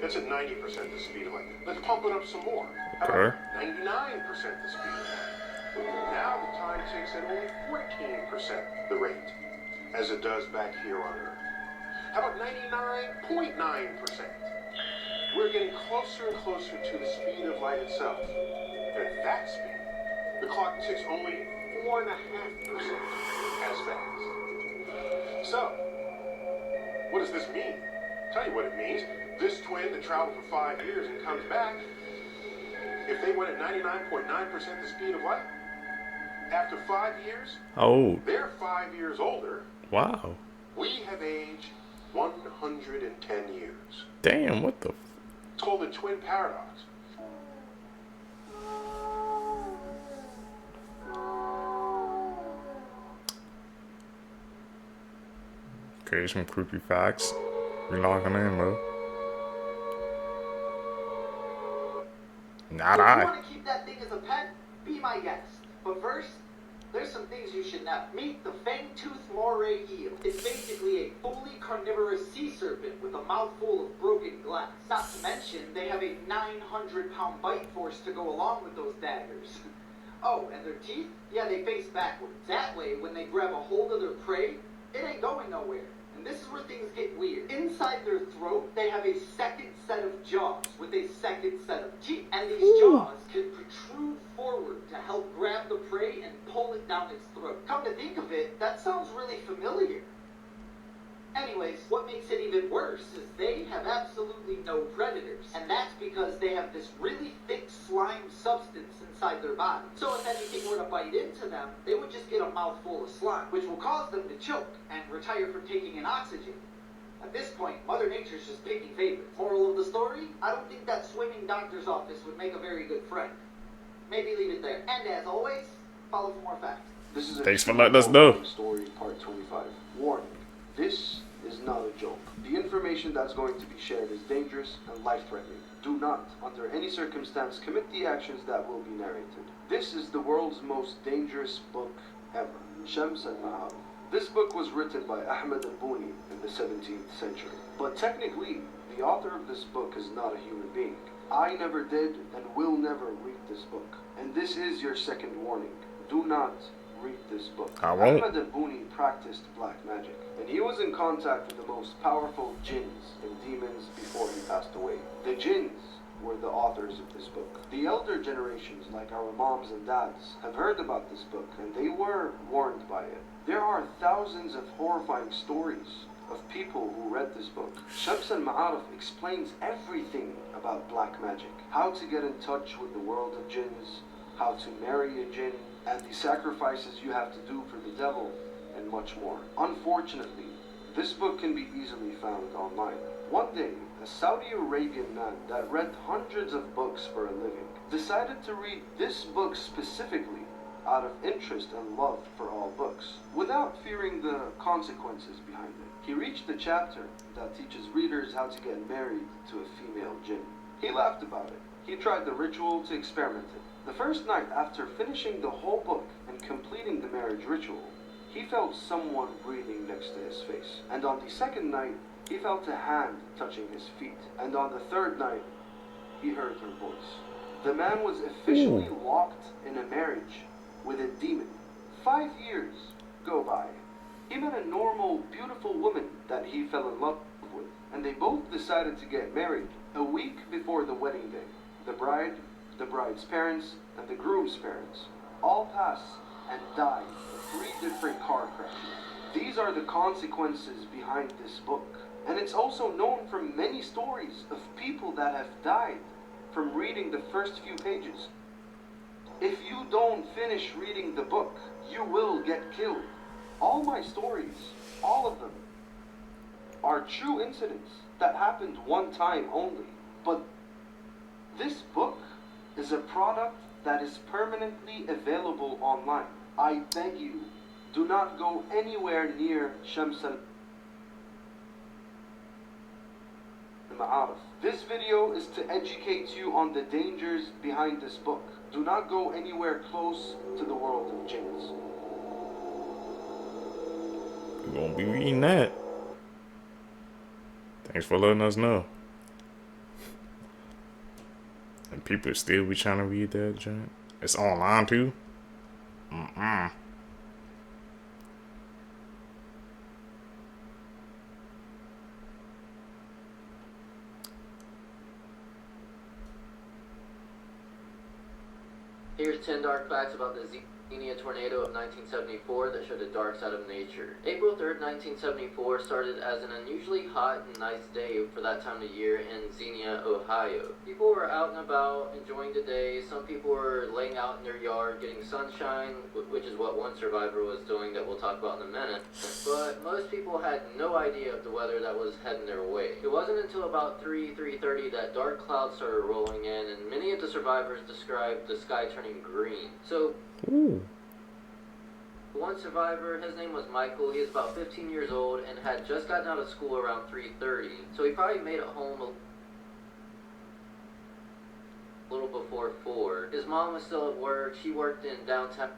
That's at 90% the speed of light. Let's pump it up some more. How about 99% the speed of light? Now the time ticks at only 14% the rate, as it does back here on Earth. How about 99.9%? We're getting closer and closer to the speed of light itself. And at that speed, the clock ticks only 4.5% as fast. So, what does this mean? Tell you what it means. This twin that traveled for 5 years and comes back, if they went at 99.9% the speed of light, after 5 years, they're 5 years older. Wow. We have aged 110 years. Damn, what the? It's called the twin paradox. Okay, some creepy facts. We logging in, bro. Not if I. you want to keep that thing as a pet, be my guest. But first, there's some things you should know. Meet the fang-toothed moray eel. It's basically a fully carnivorous sea serpent with a mouthful of broken glass. Not to mention, they have a 900-pound bite force to go along with those daggers. Oh, and their teeth? Yeah, they face backwards. That way, when they grab a hold of their prey, it ain't going nowhere. And this is where things get weird. Inside their throat, they have a second set of jaws with a second set of teeth. And these jaws can protrude forward to help grab the prey and pull it down its throat. Come to think of it, that sounds really familiar. Anyways, what makes it even worse is they have absolutely no predators. And that's because they have this really thick slime substance inside their body. So if anything were to bite into them, they would just get a mouthful of slime, which will cause them to choke and retire from taking in oxygen. At this point, Mother Nature's just picking favorites. Moral of the story? I don't think that swimming doctor's office would make a very good friend. Maybe leave it there. And as always, follow for more facts. This is Thanks for letting us know. Story part 25. Warning. This is not a joke. The information that's going to be shared is dangerous and life-threatening. Do not, under any circumstance, commit the actions that will be narrated. This is the world's most dangerous book ever. Shams al-Mahab. This book was written by Ahmed al-Buni in the 17th century. But technically, the author of this book is not a human being. I never did and will never read this book. And this is your second warning. Do not read this book. I won't. Ahmed al-Buni practiced black magic, and he was in contact with the most powerful jinns and demons before he passed away. The jinns were the authors of this book. The elder generations, like our moms and dads, have heard about this book and they were warned by it. There are thousands of horrifying stories of people who read this book. Shams al-Ma'arif explains everything about black magic, how to get in touch with the world of jinns, how to marry a jinn, and the sacrifices you have to do for the devil, and much more. Unfortunately, this book can be easily found online. One day, a Saudi Arabian man that read hundreds of books for a living decided to read this book specifically out of interest and love for all books, without fearing the consequences behind it. He reached the chapter that teaches readers how to get married to a female jinn. He laughed about it. He tried the ritual to experiment it. The first night after finishing the whole book and completing the marriage ritual, he felt someone breathing next to his face. And on the second night, he felt a hand touching his feet. And on the third night, he heard her voice. The man was officially locked in a marriage with a demon. 5 years go by. He met a normal, beautiful woman that he fell in love with, and they both decided to get married a week before the wedding day. The bride, the bride's parents, and the groom's parents all pass and die in 3 different car crashes. These are the consequences behind this book. And it's also known from many stories of people that have died from reading the first few pages. If you don't finish reading the book, you will get killed. All my stories, all of them, are true incidents that happened one time only. But this book is a product that is permanently available online. I beg you, do not go anywhere near Shams al-Ma'arif. This video is to educate you on the dangers behind this book. Do not go anywhere close to the world of jinns. We won't be reading that. Thanks for letting us know. And people still be trying to read that joint. It's online too. Here's 10 dark facts about the Xenia tornado of 1974 that showed the dark side of nature. April 3rd, 1974 started as an unusually hot and nice day for that time of year in Xenia, Ohio. People were out and about, enjoying the day. Some people were laying out in their yard, getting sunshine, which is what one survivor was doing that we'll talk about in a minute. But most people had no idea of the weather that was heading their way. It wasn't until about 3:30 that dark clouds started rolling in, and many of the survivors described the sky turning green. So, one survivor, his name was Michael. He was about 15 years old and had just gotten out of school around 3:30. So he probably made it home a little before 4. His mom was still at work. She worked in downtown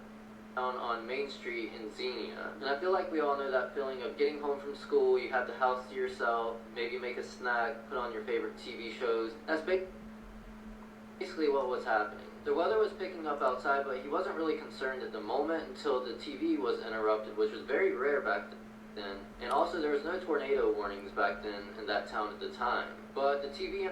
on Main Street in Xenia. And I feel like we all know that feeling of getting home from school, you have the house to yourself, maybe make a snack, put on your favorite TV shows. That's basically what was happening. The weather was picking up outside, but he wasn't really concerned at the moment until the TV was interrupted, which was very rare back then. And also there was no tornado warnings back then in that town at the time. But the TV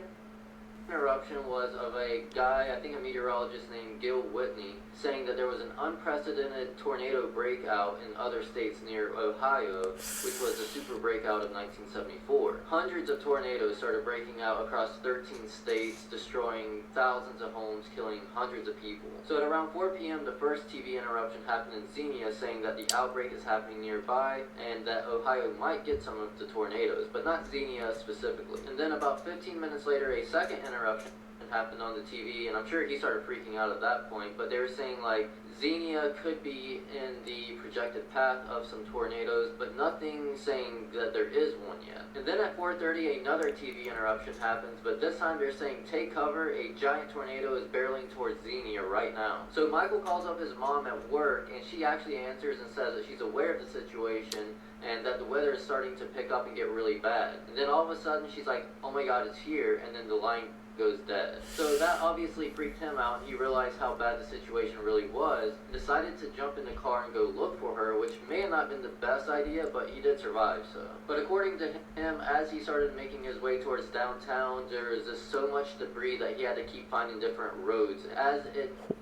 interruption was of a guy, I think a meteorologist named Gil Whitney, saying that there was an unprecedented tornado breakout in other states near Ohio, which was the super breakout of 1974. Hundreds of tornadoes started breaking out across 13 states, destroying thousands of homes, killing hundreds of people. So at around 4 p.m., the first TV interruption happened in Xenia, saying that the outbreak is happening nearby and that Ohio might get some of the tornadoes, but not Xenia specifically. And then about 15 minutes later, a second interruption happened on the TV, and I'm sure he started freaking out at that point, but they were saying like Xenia could be in the projected path of some tornadoes, but nothing saying that there is one yet. And then at 4:30 another TV interruption happens, but this time they're saying take cover, a giant tornado is barreling towards Xenia right now. So Michael calls up his mom at work, and she actually answers and says that she's aware of the situation and that the weather is starting to pick up and get really bad. And then all of a sudden she's like, oh my god, it's here, and then the line goes dead. So that obviously freaked him out, and he realized how bad the situation really was, decided to jump in the car and go look for her, which may have not been the best idea, but he did survive, so. But according to him, as he started making his way towards downtown, there was just so much debris that he had to keep finding different roads. As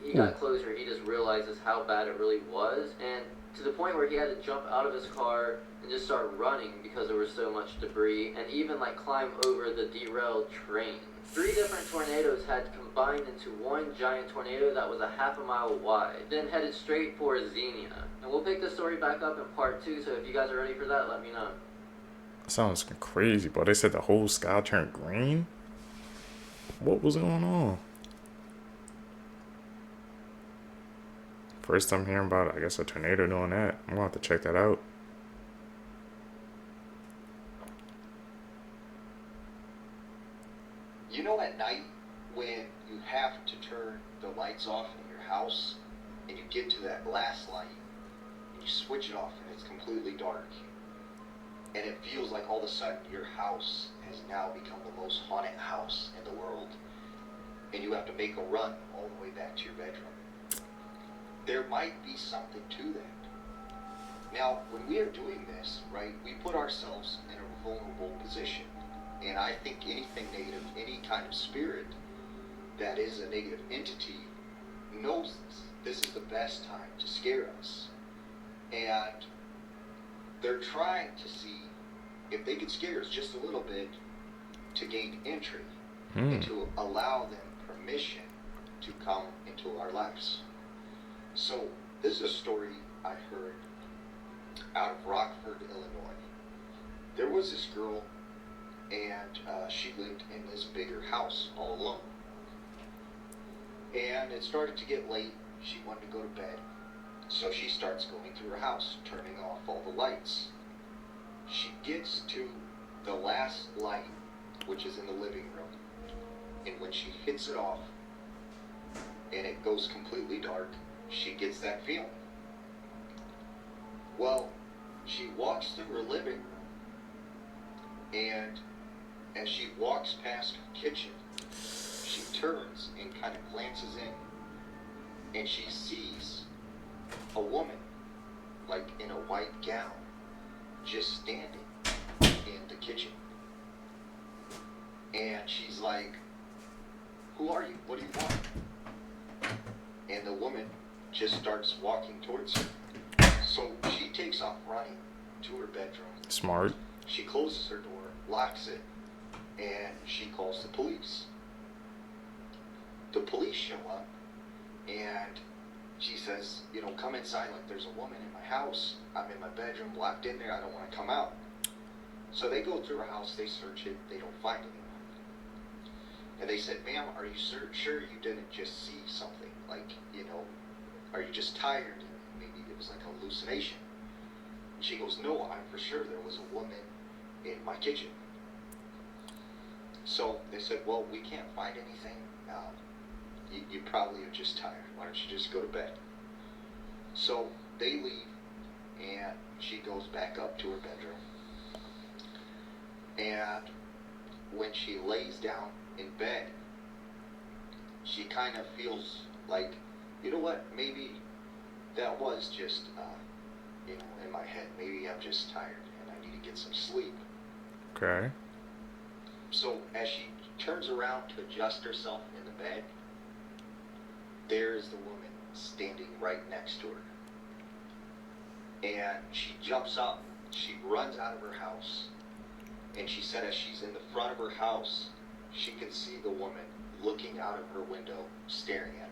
he got closer, he just realizes how bad it really was, and to the point where he had to jump out of his car and just start running because there was so much debris, and even like climb over the derailed train. 3 different tornadoes had combined into one giant tornado that was a half a mile wide, then headed straight for Xenia. And we'll pick this story back up in part 2, so if you guys are ready for that, let me know. Sounds crazy, but they said the whole sky turned green? What was going on? First time hearing about, I guess, a tornado doing that. I'm gonna have to check that out. You know, at night when you have to turn the lights off in your house and you get to that last light and you switch it off and it's completely dark and it feels like all of a sudden your house has now become the most haunted house in the world and you have to make a run all the way back to your bedroom. There might be something to that. Now, when we are doing this, right, we put ourselves in a vulnerable position. And I think anything negative, any kind of spirit that is a negative entity knows this. This is the best time to scare us. And they're trying to see if they could scare us just a little bit to gain entry and to allow them permission to come into our lives. So this is a story I heard out of Rockford, Illinois. There was this girl, and she lived in this bigger house all alone. And it started to get late. She wanted to go to bed. So she starts going through her house, turning off all the lights. She gets to the last light, which is in the living room. And when she hits it off, and it goes completely dark, she gets that feeling. Well, she walks through her living room, and as she walks past her kitchen, she turns and kind of glances in, and she sees a woman, like in a white gown, just standing in the kitchen. And she's like, "Who are you? What do you want?" And the woman just starts walking towards her. So she takes off running to her bedroom. Smart. She closes her door, locks it, and she calls the police. The police show up, and she says, "Come inside, like there's a woman in my house. I'm in my bedroom, locked in there, I don't want to come out." So they go through her house, they search it, they don't find anyone. And they said, "Ma'am, are you sure you didn't just see something? Like, are you just tired? Maybe it was like a hallucination." And she goes, "No, I'm for sure there was a woman in my kitchen." So they said, "Well, we can't find anything. You probably are just tired. Why don't you just go to bed?" So they leave, and she goes back up to her bedroom. And when she lays down in bed, she kind of feels like, you know what, maybe that was just, in my head. Maybe I'm just tired and I need to get some sleep. Okay. So as she turns around to adjust herself in the bed, there's the woman standing right next to her. And she jumps up, she runs out of her house, and she said as she's in the front of her house, she can see the woman looking out of her window, staring at her.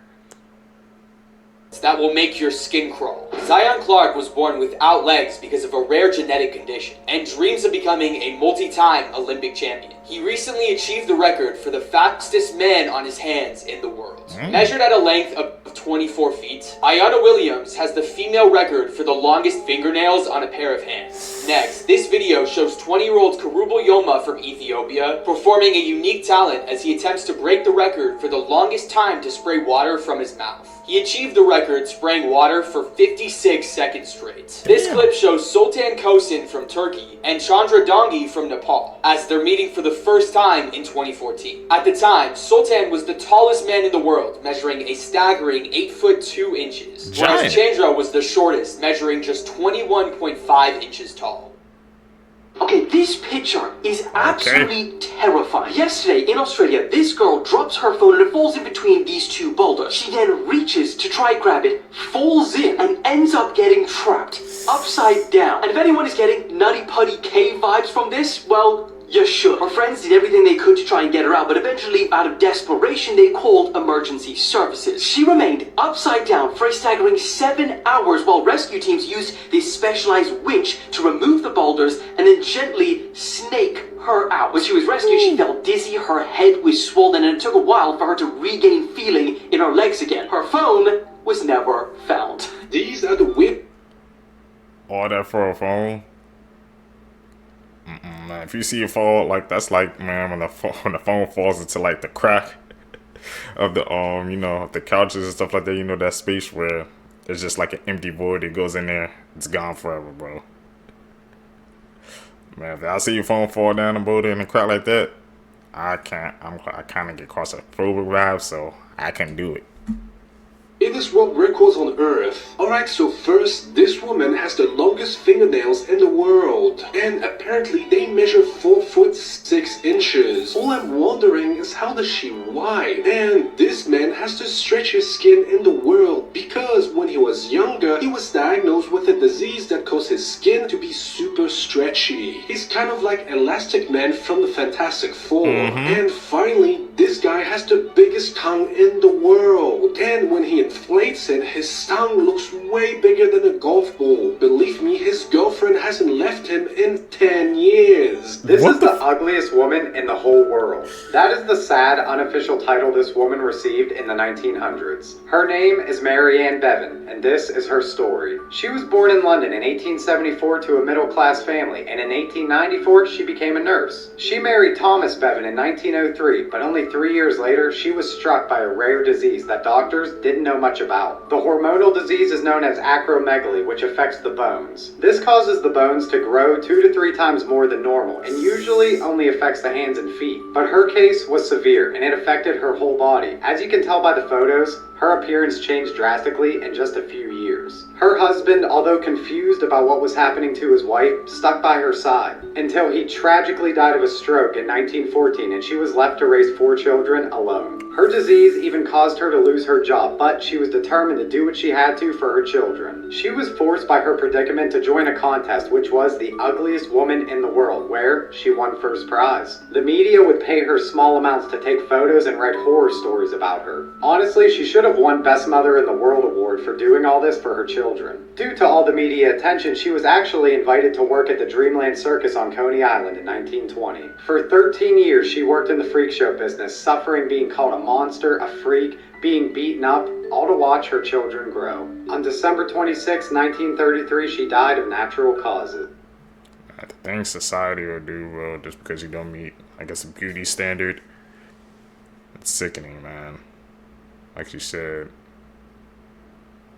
That will make your skin crawl. Zion Clark was born without legs because of a rare genetic condition, and dreams of becoming a multi-time Olympic champion. He recently achieved the record for the fastest man on his hands in the world. Measured at a length of 24 feet, Ayanna Williams has the female record for the longest fingernails on a pair of hands. Next, this video shows 20-year-old Karubal Yoma from Ethiopia performing a unique talent as he attempts to break the record for the longest time to spray water from his mouth. He achieved the record spraying water for 56 seconds straight. This clip shows Sultan Kosin from Turkey and Chandra Dongi from Nepal as they're meeting for the first time in 2014. At the time, Sultan was the tallest man in the world, measuring a staggering 8 foot 2 inches, whereas Chandra was the shortest, measuring just 21.5 inches tall. Okay, this picture is absolutely terrifying. Yesterday in Australia, this girl drops her phone and it falls in between these two boulders. She then reaches to try grab it, falls in, and ends up getting trapped upside down. And if anyone is getting Nutty Putty cave vibes from this, well, you should. Her friends did everything they could to try and get her out, but eventually, out of desperation, they called emergency services. She remained upside down for a staggering 7 hours while rescue teams used this specialized winch to remove the boulders and then gently snake her out. When she was rescued, she felt dizzy, her head was swollen, and it took a while for her to regain feeling in her legs again. Her phone was never found. These are the weird. All that for a phone? Man, if you see a fall, like, that's like, man, when the phone falls into like the crack of the you know, the couches and stuff like that, you know, that space where there's just like an empty void that goes in there, it's gone forever, bro. Man, if I see your phone fall down the boat in a crack like that, I kind of get claustrophobic vibes, so I can't do it. Guinness World Records on Earth. Alright, so first, this woman has the longest fingernails in the world. And apparently they measure 4 foot 6 inches. All I'm wondering is how does she wipe? And this man has the stretchiest skin in the world because when he was younger, he was diagnosed with a disease that caused his skin to be super stretchy. He's kind of like Elastic Man from the Fantastic Four. And finally, this guy has the biggest tongue in the world. And when he inflates it, his tongue looks way bigger than a golf ball. Believe me, his girlfriend hasn't left him in 10 years. This is the ugliest woman in the whole world. That is the sad, unofficial title this woman received in the 1900s. Her name is Mary Ann Bevan, and this is her story. She was born in London in 1874 to a middle-class family, and in 1894 she became a nurse. She married Thomas Bevan in 1903, but only 3 years later she was struck by a rare disease that doctors didn't know much about. The hormonal disease is known as acromegaly, which affects the bones. This causes the bones to grow 2 to 3 times more than normal, and usually only affects the hands and feet. But her case was severe, and it affected her whole body. As you can tell by the photos, her appearance changed drastically in just a few years. Her husband, although confused about what was happening to his wife, stuck by her side until he tragically died of a stroke in 1914, and she was left to raise 4 children alone. Her disease even caused her to lose her job, but she was determined to do what she had to for her children. She was forced by her predicament to join a contest, which was the ugliest woman in the world, where she won first prize. The media would pay her small amounts to take photos and write horror stories about her. Honestly, she should have won Best Mother in the World award for doing all this for her children. Due to all the media attention, she was actually invited to work at the Dreamland Circus on Coney Island in 1920. For 13 years, she worked in the freak show business, suffering being called a monster, a freak, being beaten up, all to watch her children grow. On December 26, 1933, she died of natural causes. The things society will do, bro, just because you don't meet, I guess, a beauty standard. It's sickening, man. Like you said.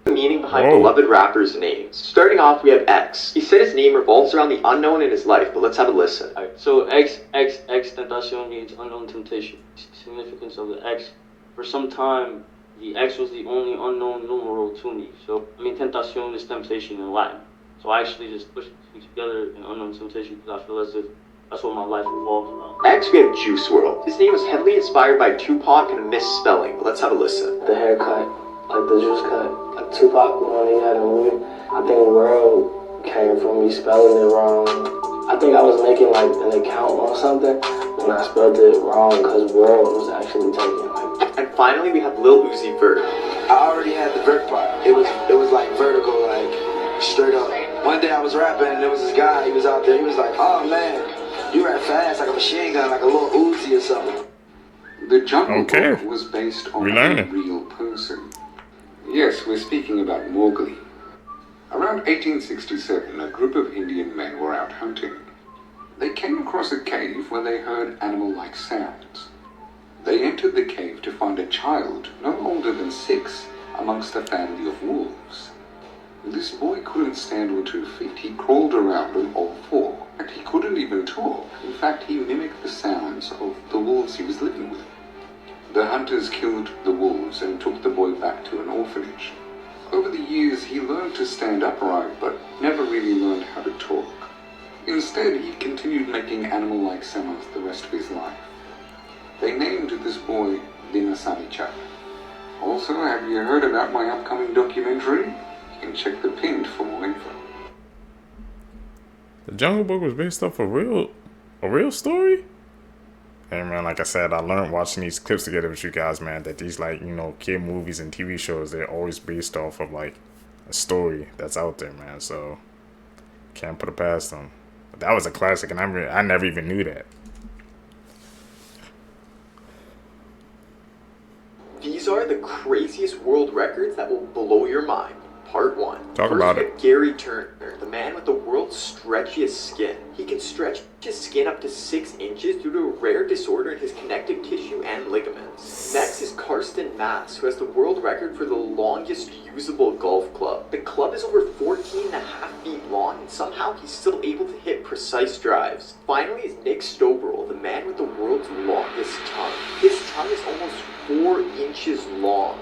The meaning behind beloved rapper's name. Starting off, we have X. He said his name revolves around the unknown in his life, but let's have a listen. Alright, so X Tentacion means unknown temptation. Significance of the X. For some time, the X was the only unknown numeral to me. So, Tentacion is temptation in Latin. So I actually just pushed the two together in unknown temptation because I feel as if that's what my life revolves around. Next, we have Juice WRLD. His name was heavily inspired by Tupac and a misspelling, but let's have a listen. The haircut, like the juice cut, like Tupac, when he had a movie, I think WRLD came from me spelling it wrong. I think I was making like an account or something, and I spelled it wrong because WRLD was actually taken. And finally, we have Lil Uzi Vert. I already had the vert part. It was like vertical, like straight up. One day I was rapping and there was this guy, he was out there, he was like, oh man, you rap fast like a machine gun, like a little Uzi or something. The Jungle Book was based on a real person. Yes, we're speaking about Mowgli. Around 1867, a group of Indian men were out hunting. They came across a cave where they heard animal-like sounds. They entered the cave to find a child, no older than 6, amongst a family of wolves. This boy couldn't stand on 2 feet. He crawled around on all four, and he couldn't even talk. In fact, he mimicked the sounds of the wolves he was living with. The hunters killed the wolves and took the boy back to an orphanage. Over the years, he learned to stand upright, but never really learned how to talk. Instead, he continued making animal-like sounds the rest of his life. They named this boy Dinasami-chan. Also, have you heard about my upcoming documentary? You can check the pinned for more info. The Jungle Book was based off a real story? Hey man, like I said, I learned watching these clips together with you guys, man, that these like, you know, kid movies and TV shows, they're always based off of like a story that's out there, man. So can't put it past them. But that was a classic, and I never even knew that. These are the craziest world records that will blow your mind. Part 1. Talk about it. Gary Turner, the man with the world's stretchiest skin. He can stretch his skin up to 6 inches due to a rare disorder in his connective tissue and ligaments. Next is Karsten Mass, who has the world record for the longest usable golf club. The club is over 14.5 feet long, and somehow he's still able to hit precise drives. Finally is Nick Stoberl, the man with the world's longest tongue. His tongue is almost 4 inches long.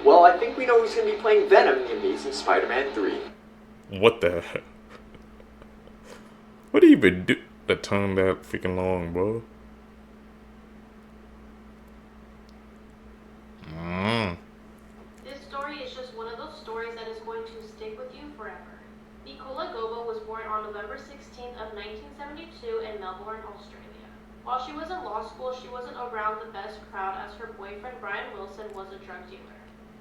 Well, I think we know who's going to be playing Venom in the Amazing Spider-Man 3. What the heck? What do you even do? The tongue that freaking long, bro. This story is just one of those stories that is going to stick with you forever. Nicola Gobo was born on November 16th of 1972 in Melbourne, Australia. While she was in law school, she wasn't around the best crowd as her boyfriend Brian Wilson was a drug dealer.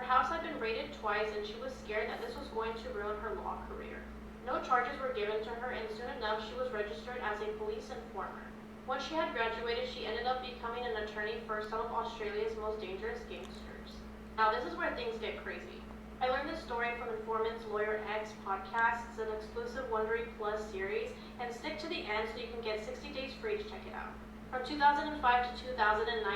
Her house had been raided twice, and she was scared that this was going to ruin her law career. No charges were given to her, and soon enough she was registered as a police informer. Once she had graduated, she ended up becoming an attorney for some of Australia's most dangerous gangsters. Now this is where things get crazy. I learned this story from Informant's Lawyer X podcast. It's an exclusive Wondery Plus series, and stick to the end so you can get 60 days free to check it out. From 2005 to 2009,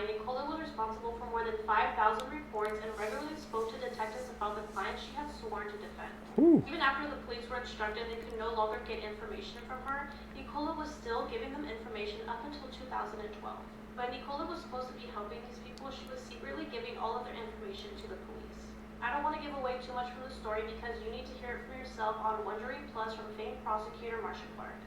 Nicola was responsible for more than 5,000 reports and regularly spoke to detectives about the clients she had sworn to defend. Even after the police were instructed they could no longer get information from her, Nicola was still giving them information up until 2012. When Nicola was supposed to be helping these people, she was secretly giving all of their information to the police. I don't want to give away too much from the story because you need to hear it for yourself on Wondery Plus from famed prosecutor Marsha Clark.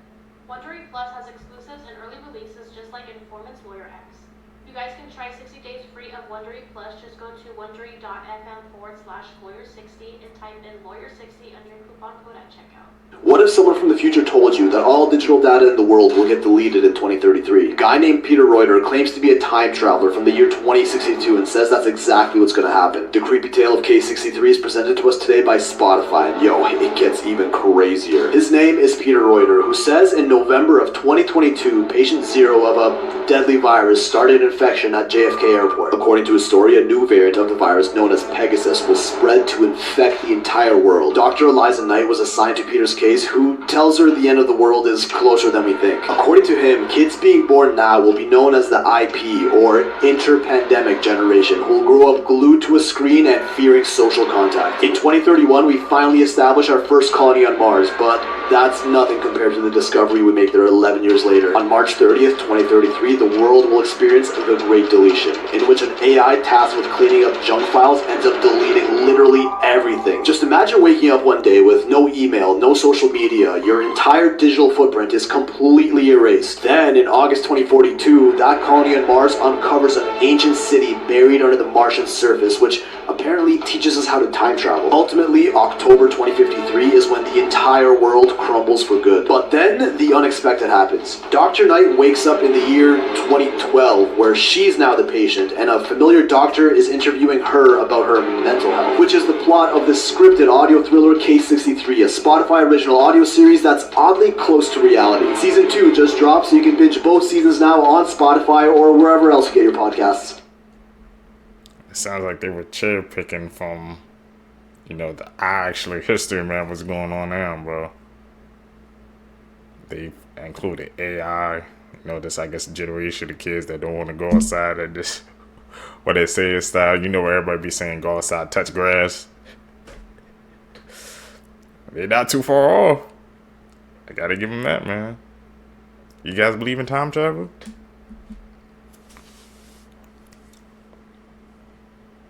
Wondery Plus has exclusives and early releases just like Informant's Lawyer X. You guys can try 60 days free of Wondery Plus. Just go to wondery.fm/lawyer60 and type in lawyer60 under your coupon code at checkout. What if someone from the future told you that all digital data in the world will get deleted in 2033? A guy named Peter Reuter claims to be a time traveler from the year 2062 and says that's exactly what's going to happen. The creepy tale of K63 is presented to us today by Spotify, and yo, it gets even crazier. His name is Peter Reuter, who says in November of 2022, patient 0 of a deadly virus started an infection at JFK Airport. According to his story, a new variant of the virus known as Pegasus will spread to infect the entire world. Dr. Eliza Knight was assigned to Peter's case, who tells her the end of the world is closer than we think. According to him, kids being born now will be known as the IP, or interpandemic generation, who will grow up glued to a screen and fearing social contact. In 2031, we finally establish our first colony on Mars, but that's nothing compared to the discovery we make there 11 years later. On March 30th, 2033, the world will experience the Great Deletion, in which an AI tasked with cleaning up junk files ends up deleting literally everything. Just imagine waking up one day with no email, no social media, your entire digital footprint is completely erased. Then, in August 2042, that colony on Mars uncovers an ancient city buried under the Martian surface, which apparently teaches us how to time travel. Ultimately, October 2053 is when the entire world crumbles for good. But then, the unexpected happens. Dr. Knight wakes up in the year 2012, where she's now the patient, and a familiar doctor is interviewing her about her mental health, which is the plot of the scripted audio thriller K63, a Spotify original audio series that's oddly close to reality. Season 2 just dropped, so you can binge both seasons now on Spotify or wherever else you get your podcasts. It sounds like they were cherry picking from, you know, the actual history, man, what's going on now, bro. They included AI, you know, this, I guess, generation of kids that don't want to go outside and just what they say is style. You know where everybody be saying go outside, touch grass. They're not too far off. I gotta give them that, man. You guys believe in time travel?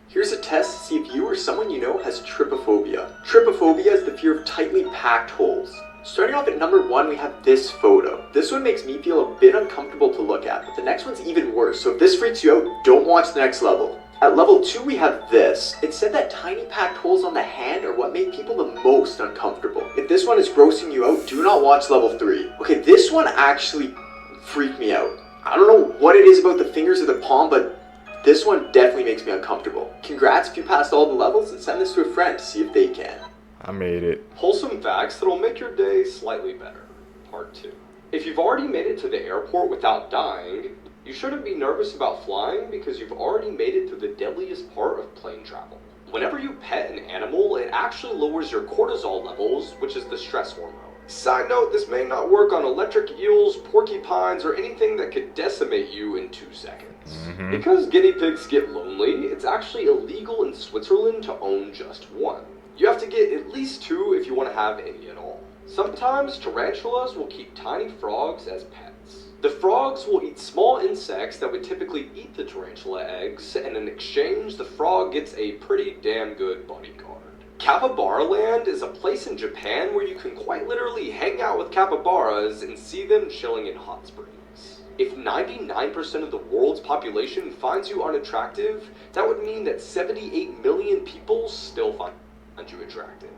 Here's a test to see if you or someone you know has trypophobia. Trypophobia is the fear of tightly packed holes. Starting off at number 1, we have this photo. This one makes me feel a bit uncomfortable to look at, but the next one's even worse, so if this freaks you out, don't watch the next level. At level 2, we have this. It said that tiny packed holes on the hand are what make people the most uncomfortable. If this one is grossing you out, do not watch level 3. Okay, this one actually freaked me out. I don't know what it is about the fingers of the palm, but this one definitely makes me uncomfortable. Congrats if you passed all the levels, and send this to a friend to see if they can. I made it. Wholesome facts that'll make your day slightly better. Part 2. If you've already made it to the airport without dying, you shouldn't be nervous about flying because you've already made it through the deadliest part of plane travel. Whenever you pet an animal, it actually lowers your cortisol levels, which is the stress hormone. Side note, this may not work on electric eels, porcupines, or anything that could decimate you in 2 seconds. Because guinea pigs get lonely, it's actually illegal in Switzerland to own just one. You have to get at least 2 if you want to have any at all. Sometimes tarantulas will keep tiny frogs as pets. The frogs will eat small insects that would typically eat the tarantula eggs, and in exchange, the frog gets a pretty damn good bodyguard. Capybara Land is a place in Japan where you can quite literally hang out with capybaras and see them chilling in hot springs. If 99% of the world's population finds you unattractive, that would mean that 78 million people still find you attractive.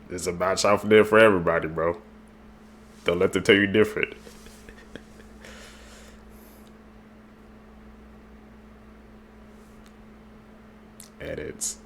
There's a match out there for everybody, bro. Don't let them tell you different. Edits.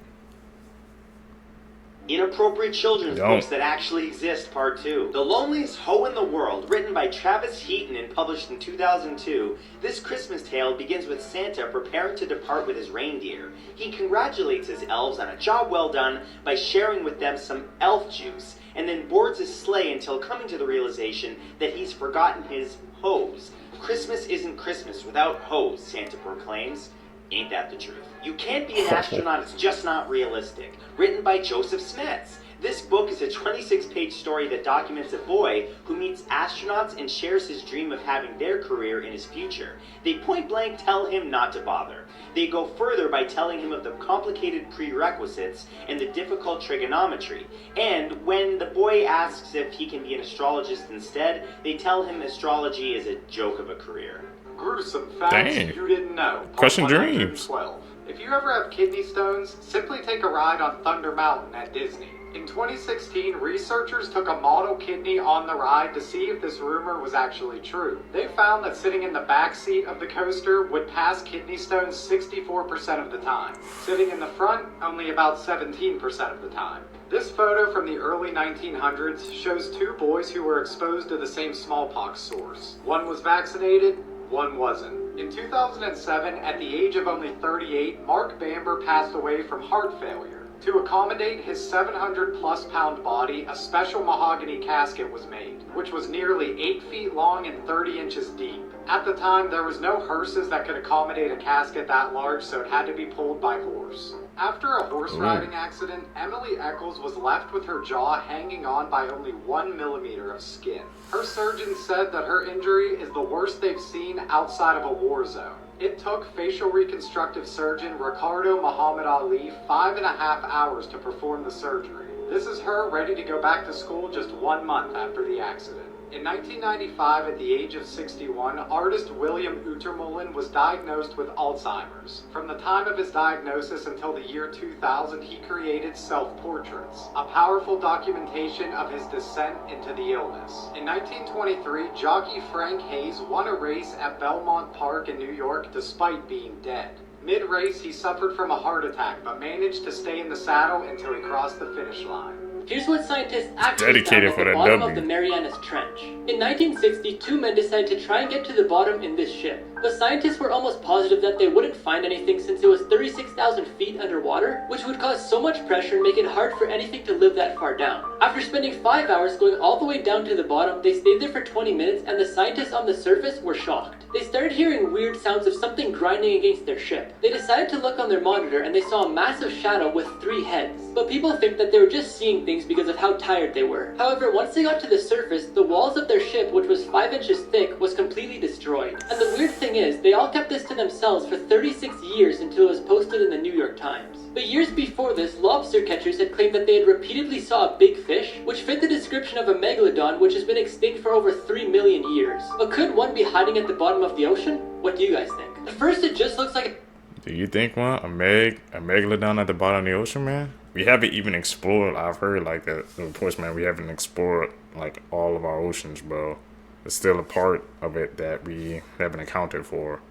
Inappropriate children's books that actually exist, Part 2. The Loneliest Hoe in the World, written by Travis Heaton and published in 2002, this Christmas tale begins with Santa preparing to depart with his reindeer. He congratulates his elves on a job well done by sharing with them some elf juice, and then boards his sleigh until coming to the realization that he's forgotten his hose. Christmas isn't Christmas without hose, Santa proclaims. Ain't that the truth? You can't be an astronaut, it's just not realistic. Written by Joseph Smets. This book is a 26-page story that documents a boy who meets astronauts and shares his dream of having their career in his future. They point blank tell him not to bother. They go further by telling him of the complicated prerequisites and the difficult trigonometry. And when the boy asks if he can be an astrologist instead, they tell him astrology is a joke of a career. Gruesome facts you didn't know. Crushing dreams. 12. If you ever have kidney stones, simply take a ride on Thunder Mountain at Disney. In 2016, researchers took a model kidney on the ride to see if this rumor was actually true. They found that sitting in the back seat of the coaster would pass kidney stones 64% of the time. Sitting in the front, only about 17% of the time. This photo from the early 1900s shows 2 boys who were exposed to the same smallpox source. One was vaccinated, one wasn't. In 2007, at the age of only 38, Mark Bamber passed away from heart failure. To accommodate his 700-plus pound body, a special mahogany casket was made, which was nearly 8 feet long and 30 inches deep. At the time, there was no hearses that could accommodate a casket that large, so it had to be pulled by horse. After a horse riding accident, Emily Eccles was left with her jaw hanging on by only 1 millimeter of skin. Her surgeon said that her injury is the worst they've seen outside of a war zone. It took facial reconstructive surgeon Ricardo Muhammad Ali 5.5 hours to perform the surgery. This is her ready to go back to school just 1 month after the accident. In 1995, at the age of 61, artist William Utermohlen was diagnosed with Alzheimer's. From the time of his diagnosis until the year 2000, he created self-portraits, a powerful documentation of his descent into the illness. In 1923, jockey Frank Hayes won a race at Belmont Park in New York despite being dead. Mid-race, he suffered from a heart attack, but managed to stay in the saddle until he crossed the finish line. Here's what scientists actually found at the bottom of the Marianas Trench. In 1960, 2 men decided to try and get to the bottom in this ship. But scientists were almost positive that they wouldn't find anything since it was 36,000 feet underwater, which would cause so much pressure and make it hard for anything to live that far down. After spending 5 hours going all the way down to the bottom, they stayed there for 20 minutes and the scientists on the surface were shocked. They started hearing weird sounds of something grinding against their ship. They decided to look on their monitor and they saw a massive shadow with 3 heads. But people think that they were just seeing things because of how tired they were. However, once they got to the surface, the walls of their ship, which was 5 inches thick, was completely destroyed. And the weird thing is, they all kept this to themselves for 36 years until it was posted in the New York Times. But years before this, lobster catchers had claimed that they had repeatedly saw a big fish, which fit the description of a megalodon which has been extinct for over 3 million years. But could one be hiding at the bottom of the ocean? What do you guys think? At first it just looks like Do you think one? A megalodon at the bottom of the ocean, man? We haven't even explored, I've heard like the reports, man, we haven't explored like all of our oceans, bro. It's still a part of it that we haven't accounted for.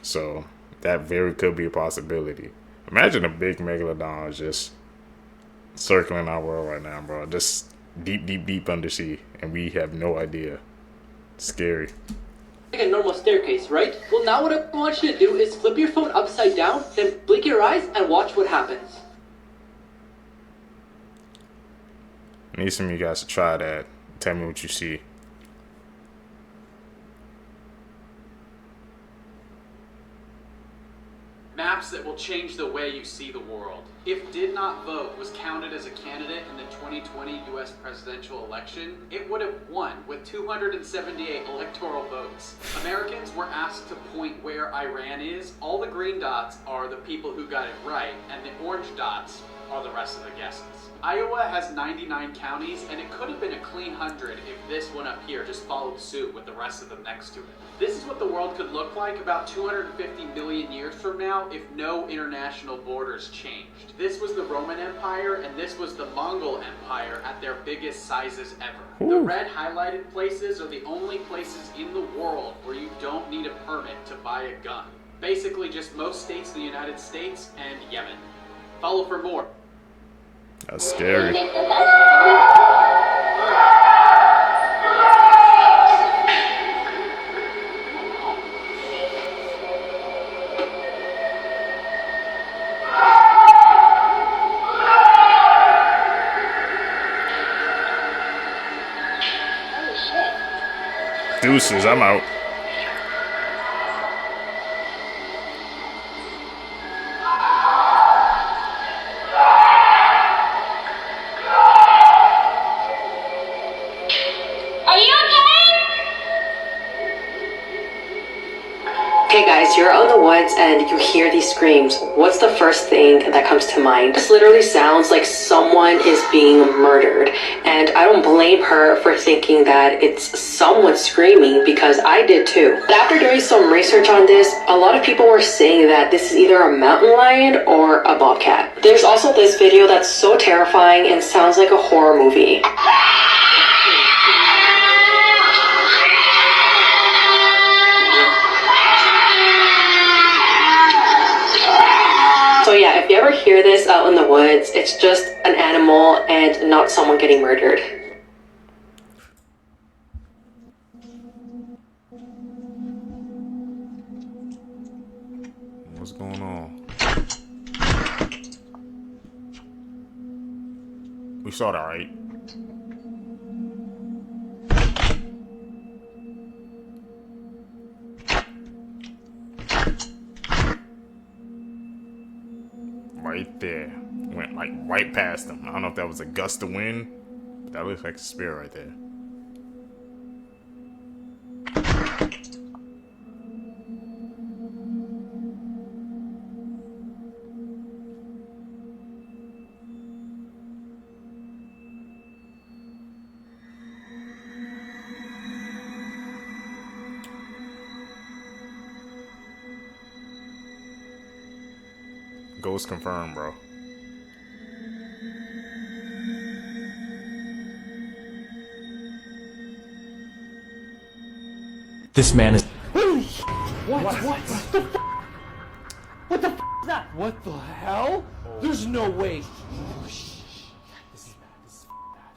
So that very could be a possibility. Imagine a big megalodon just circling our world right now, bro. Just deep, deep, deep undersea, and we have no idea. Scary. a normal staircase, right? Well, now what I want you to do is flip your phone upside down, then blink your eyes and watch what happens. I need some of you guys to try that. Tell me what you see. Maps that will change the way you see the world. If Did Not Vote was counted as a candidate in the 2020 US presidential election, it would have won with 278 electoral votes. Americans were asked to point where Iran is. All the green dots are the people who got it right, and the orange dots are the rest of the guesses. Iowa has 99 counties, and it could have been a clean 100 if this one up here just followed suit with the rest of them next to it. This is what the world could look like about 250 million years from now if no international borders changed. This was the Roman Empire, and this was the Mongol Empire at their biggest sizes ever. The red highlighted places are the only places in the world where you don't need a permit to buy a gun. Basically just most states in the United States and Yemen. Follow for more. That's scary. Deuces, I'm out. Okay guys, you're out in the woods and you hear these screams. What's the first thing that comes to mind? This literally sounds like someone is being murdered. And I don't blame her for thinking that it's someone screaming, because I did too. But after doing some research on this, a lot of people were saying that this is either a mountain lion or a bobcat. There's also this video that's so terrifying and sounds like a horror movie. So yeah, if you ever hear this out in the woods, it's just an animal and not someone getting murdered. What's going on? We saw that, right? Right there. Went like right past him. I don't know if that was a gust of wind, but that looks like a spear right there. Ghost confirmed, bro. This man is. What the f? What the f is that? What the hell? There's no way. Oh, shh. This is bad. This is bad.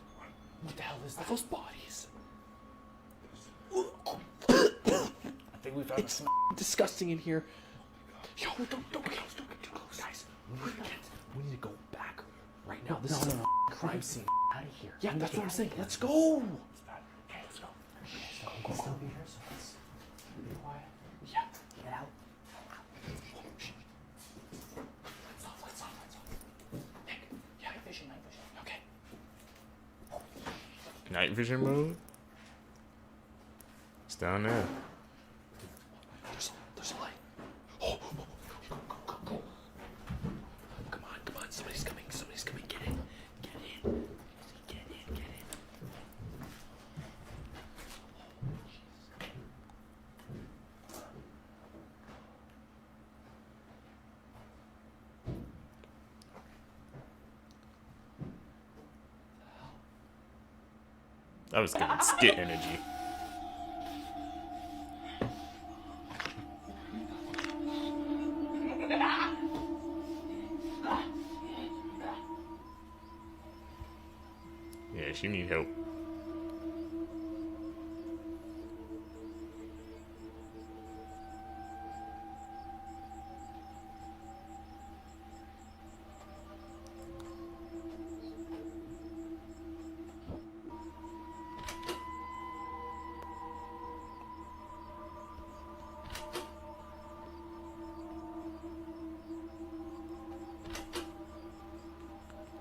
What the hell is that? Those bodies. I think we found it's disgusting in here. Yo, don't get too close, guys. We need to go back right now. This is a crime scene. Out of here. Yeah, that's what I'm saying. Let's go. Okay, let's go. So we can still be here, so let's be quiet. Yeah. Get out. Lights off. Nick. Yeah, night vision. Okay. Night vision mode? It's down there. There's a light. Oh, go. Come on. Somebody's coming. Get in. That was giving skit energy. Yeah, she need help.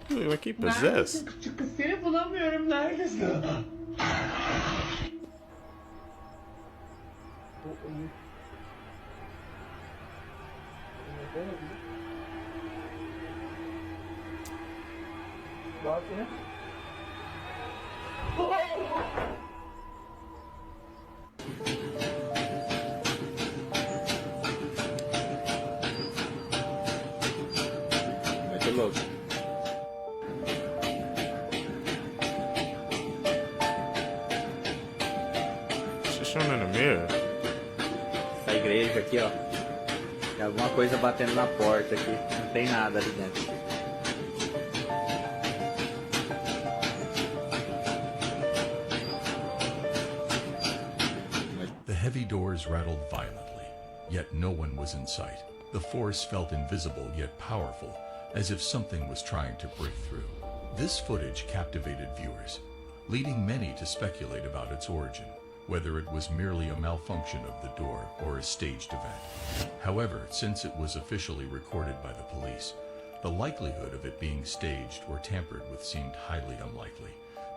Look like he possessed. Seni bulamıyorum. Neredesin? Bak ya. Look. Shown in the mirror. Essa igreja aqui, ó. Tem alguma coisa batendo na porta aqui. Não tem nada ali dentro. The heavy doors rattled violently, yet no one was in sight. The force felt invisible yet powerful, as if something was trying to break through. This footage captivated viewers, leading many to speculate about its origin, whether it was merely a malfunction of the door or a staged event. However, since it was officially recorded by the police, the likelihood of it being staged or tampered with seemed highly unlikely,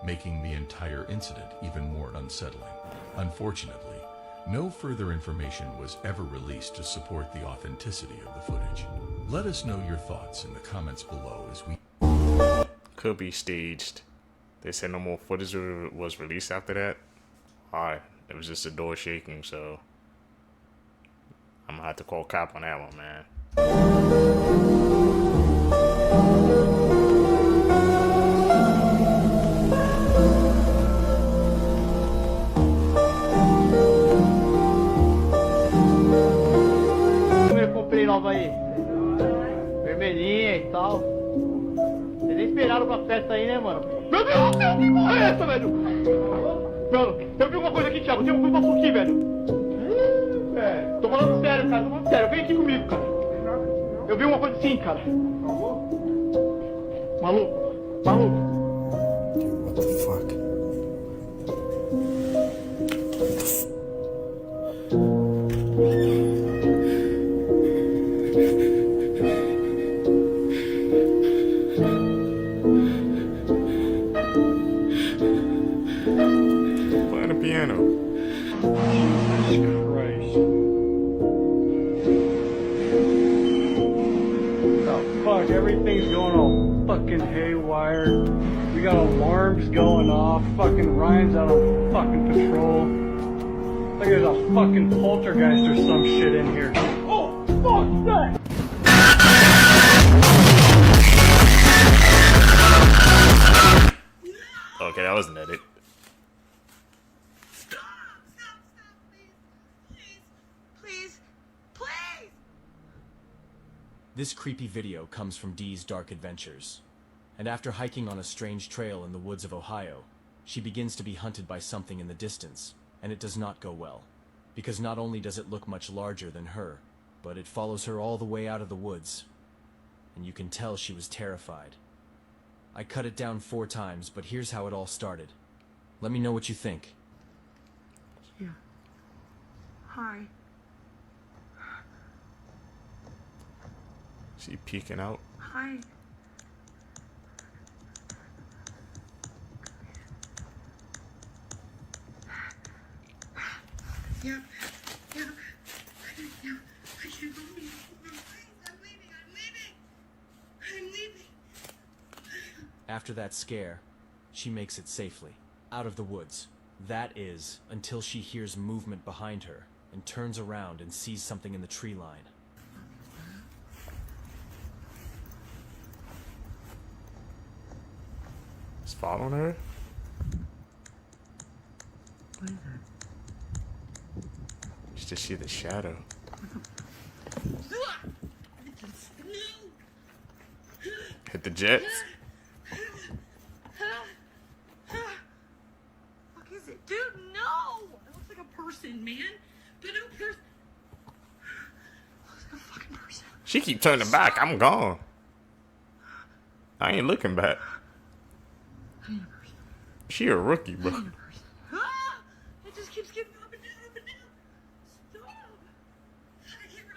making the entire incident even more unsettling. Unfortunately, no further information was ever released to support the authenticity of the footage. Let us know your thoughts in the comments below as we... Could be staged. They said no more footage was released after that. Alright, it was just the door shaking, so I'm gonna have to call cop on that one, man. Eu comprei nova aí. Vermelhinha e tal. Vocês nem esperaram pra festa aí, né, mano? Meu Deus do céu, que porra é essa, velho? Mano, eu vi uma coisa aqui, Thiago. Tem um papo aqui, velho. Velho, tô falando sério, cara. Tô falando sério. Vem aqui comigo, cara. Eu vi uma coisa assim, cara. Maluco. What the fuck? Playing the piano. Jesus Christ. Oh, fuck. Everything's going all fucking haywire. We got alarms going off. Fucking Ryan's out on fucking patrol. Like there's a fucking poltergeist or some shit in here. Oh, fuck that! Okay, that wasn't edit. This creepy video comes from Dee's dark adventures. And after hiking on a strange trail in the woods of Ohio, she begins to be hunted by something in the distance, and it does not go well. because not only does it look much larger than her, but it follows her all the way out of the woods, and you can tell she was terrified. I cut it down 4 times, but here's how it all started. Let me know what you think. Yeah. Hi. She peeking out. Hi. Yeah. Yeah. Yeah. I can't go anymore. I'm leaving. After that scare, she makes it safely, out of the woods. That is, until she hears movement behind her, and turns around and sees something in the tree line. It's following her? What is that? You just see the shadow. Hit the jets. Fuck is it? Dude, no! It looks like a person, man. But no person. It looks like a fucking person. She keep turning back. I'm gone. I ain't looking back. She a rookie, bro. It just keeps getting up and down, up and down. Stop! I can't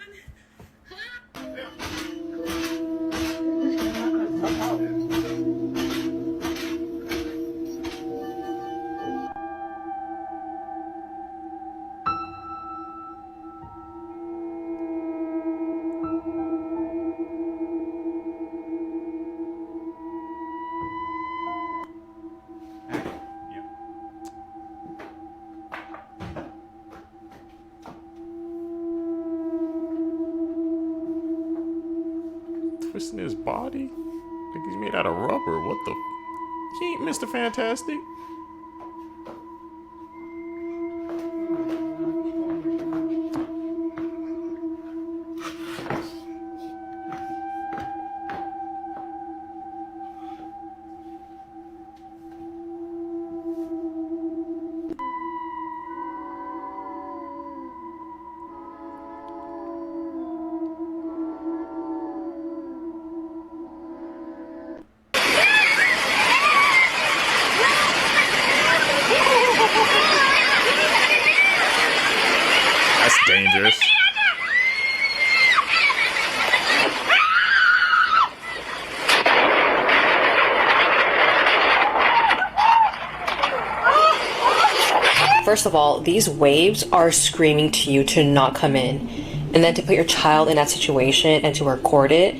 Twisting his body? Like he's made out of rubber. What the? He ain't Mr. Fantastic. That's dangerous. First of all, these waves are screaming to you to not come in. And then to put your child in that situation and to record it.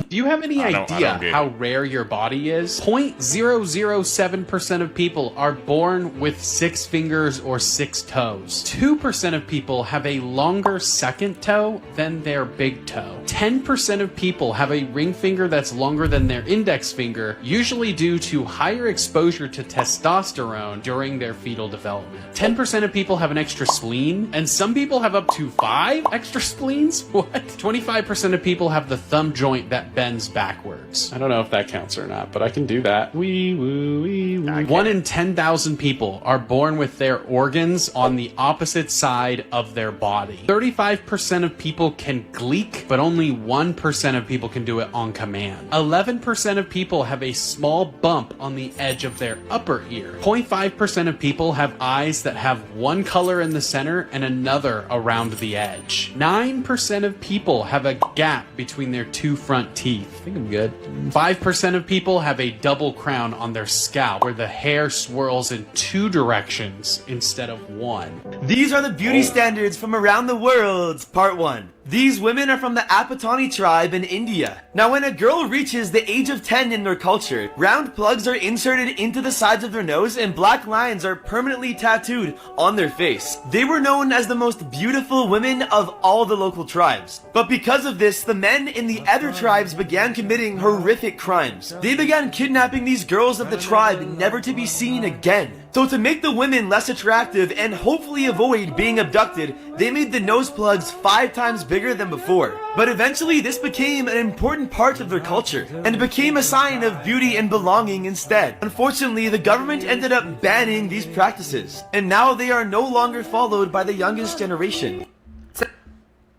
Do you have any idea how rare your body is? 0.007% of people are born with 6 fingers or 6 toes. 2% of people have a longer second toe than their big toe. 10% of people have a ring finger that's longer than their index finger, usually due to higher exposure to testosterone during their fetal development. 10% of people have an extra spleen, and some people have up to 5 extra spleens? What? 25% of people have the thumb joint that bends backwards. I don't know if that counts or not, but I can do that. Wee woo, wee woo. 1 in 10,000 people are born with their organs on the opposite side of their body. 35% of people can gleek, but only 1% of people can do it on command. 11% of people have a small bump on the edge of their upper ear. 0.5% of people have eyes that have one color in the center and another around the edge. 9% of people have a gap between their 2 front teeth. I think I'm good. 5% of people have a double crown on their scalp where the hair swirls in 2 directions instead of 1. These are the beauty standards from around the world, part 1. These women are from the Apatani tribe in India. Now when a girl reaches the age of 10 in their culture, round plugs are inserted into the sides of their nose and black lines are permanently tattooed on their face. They were known as the most beautiful women of all the local tribes. But because of this, the men in the other tribes began committing horrific crimes. They began kidnapping these girls of the tribe never to be seen again. So to make the women less attractive and hopefully avoid being abducted, they made the nose plugs 5 times bigger than before. But eventually this became an important part of their culture, and became a sign of beauty and belonging instead. Unfortunately, the government ended up banning these practices, and now they are no longer followed by the youngest generation.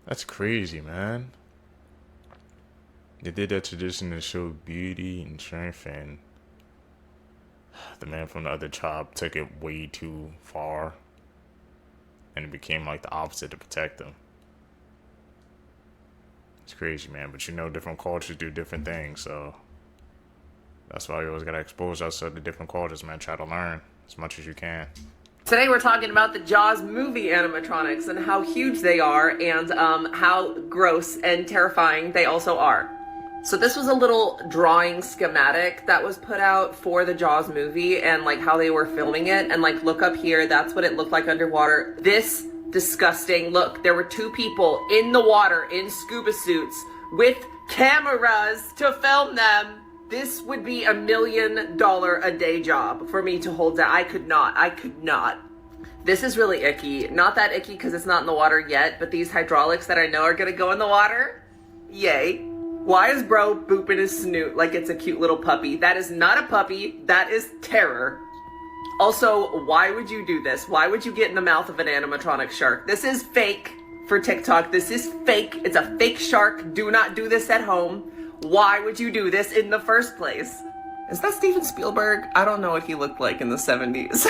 That's crazy, man. They did that tradition to show beauty and strength, and the man from the other tribe took it way too far, and it became like the opposite to protect them. It's crazy, man. But you know, different cultures do different things, so that's why you always gotta expose yourself to different cultures, man. Try to learn as much as you can. Today we're talking about the Jaws movie animatronics and how huge they are, and how gross and terrifying they also are. So this was a little drawing schematic that was put out for the Jaws movie, and like how they were filming it, and like look up here, that's what it looked like underwater. This disgusting, look, there were 2 people in the water in scuba suits with cameras to film them. This would be $1 million a day job for me to hold that. I could not. This is really icky. Not that icky because it's not in the water yet, but these hydraulics that I know are gonna go in the water, yay. Why is bro booping his snoot like it's a cute little puppy? That is not a puppy, that is terror. Also, why would you do this? Why would you get in the mouth of an animatronic shark? This is fake for TikTok. This is fake. It's a fake shark. Do not do this at home. Why would you do this in the first place? Is that Steven Spielberg? I don't know what he looked like in the 70s.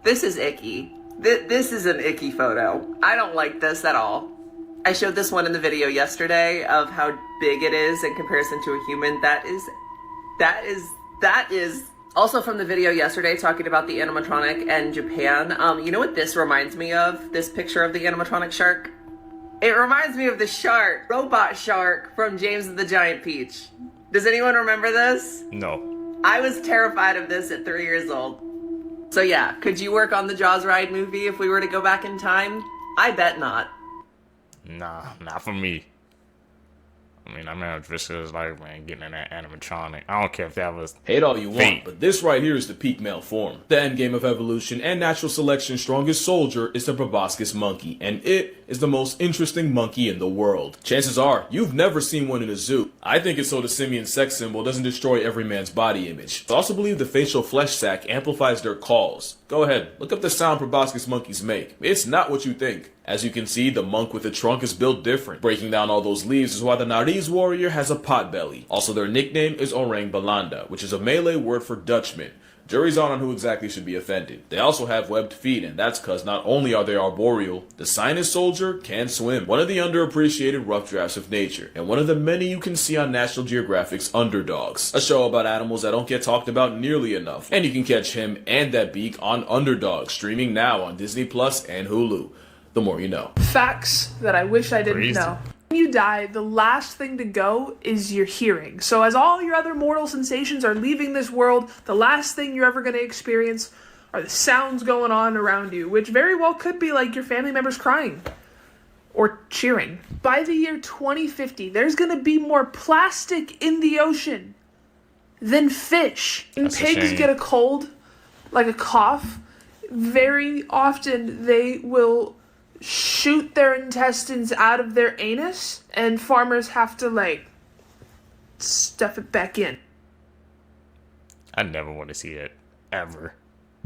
This is icky. This is an icky photo. I don't like this at all. I showed this one in the video yesterday of how big it is in comparison to a human. That is also from the video yesterday talking about the animatronic and Japan. You know what this reminds me of? This picture of the animatronic shark? It reminds me of the shark, robot shark from James and the Giant Peach. Does anyone remember this? No. I was terrified of this at 3 years old. So yeah, could you work on the Jaws ride movie if we were to go back in time? I bet not. Nah, not for me. I mean, Vista was like, man, getting in that animatronic. I don't care if that was hate all you want, but this right here is the peak male form. The end game of evolution and natural selection's strongest soldier is the proboscis monkey, and it is the most interesting monkey in the world. Chances are, you've never seen one in a zoo. I think it's so the simian sex symbol doesn't destroy every man's body image. I also believe the facial flesh sac amplifies their calls. Go ahead, look up the sound proboscis monkeys make. It's not what you think. As you can see, the monk with the trunk is built different. Breaking down all those leaves is why the Nariz warrior has a pot belly. Also, their nickname is Orang Balanda, which is a Malay word for Dutchman. Jury's out on who exactly should be offended. They also have webbed feet, and that's cause not only are they arboreal, the sinus soldier can swim. One of the underappreciated rough drafts of nature, and one of the many you can see on National Geographic's Underdogs, a show about animals that don't get talked about nearly enough. And you can catch him and that beak on Underdog, streaming now on Disney Plus and Hulu. The more you know. Facts that I wish I didn't know. When you die, the last thing to go is your hearing. So as all your other mortal sensations are leaving this world, the last thing you're ever going to experience are the sounds going on around you, which very well could be like your family members crying or cheering. By the year 2050, there's going to be more plastic in the ocean than fish. When pigs get a cold, like a cough, very often they will shoot their intestines out of their anus, and farmers have to like stuff it back in. I never want to see it ever.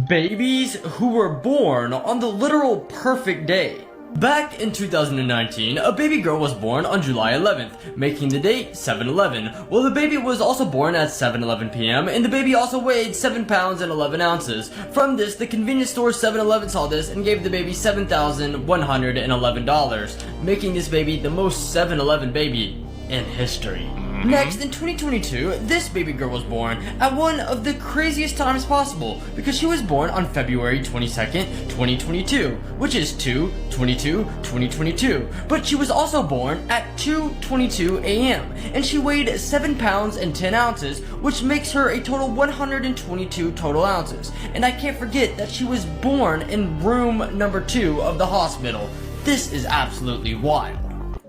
Babies who were born on the literal perfect day. Back in 2019, a baby girl was born on July 11th, making the date 7/11. Well, the baby was also born at 7:11 p.m., and the baby also weighed 7 pounds and 11 ounces. From this, the convenience store 7-Eleven saw this and gave the baby $7,111, making this baby the most 7-Eleven baby in history. Next, in 2022, this baby girl was born at one of the craziest times possible because she was born on February 22nd, 2022, which is 2/22/2022. But she was also born at 2:22 a.m. and she weighed 7 pounds and 10 ounces, which makes her a total 122 total ounces. And I can't forget that she was born in room number 2 of the hospital. This is absolutely wild.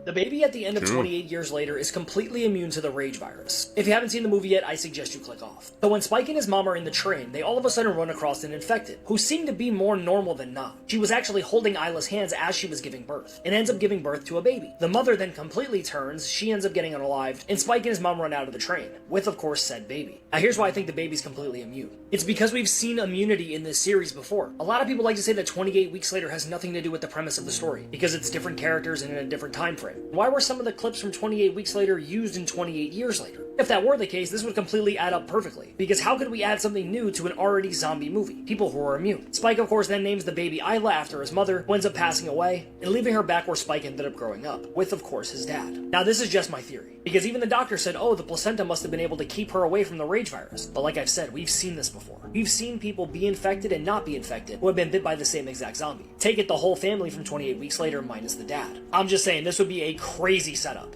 The baby at the end of 28 years later is completely immune to the rage virus. If you haven't seen the movie yet, I suggest you click off. So when Spike and his mom are in the train, they all of a sudden run across an infected, who seemed to be more normal than not. She was actually holding Isla's hands as she was giving birth, and ends up giving birth to a baby. The mother then completely turns, she ends up getting unalived, and Spike and his mom run out of the train, with of course said baby. Now here's why I think the baby's completely immune. It's because we've seen immunity in this series before. A lot of people like to say that 28 weeks later has nothing to do with the premise of the story, because it's different characters and in a different time frame. Why were some of the clips from 28 weeks later used in 28 years later? If that were the case, this would completely add up perfectly, because how could we add something new to an already zombie movie? People who are immune. Spike of course then names the baby Isla after his mother, who ends up passing away, and leaving her back where Spike ended up growing up, with of course his dad. Now this is just my theory, because even the doctor said, oh, the placenta must have been able to keep her away from the rage virus. But like I've said, we've seen this before. We've seen people be infected and not be infected who have been bit by the same exact zombie. Take it the whole family from 28 weeks later minus the dad. I'm just saying, this would be a crazy setup.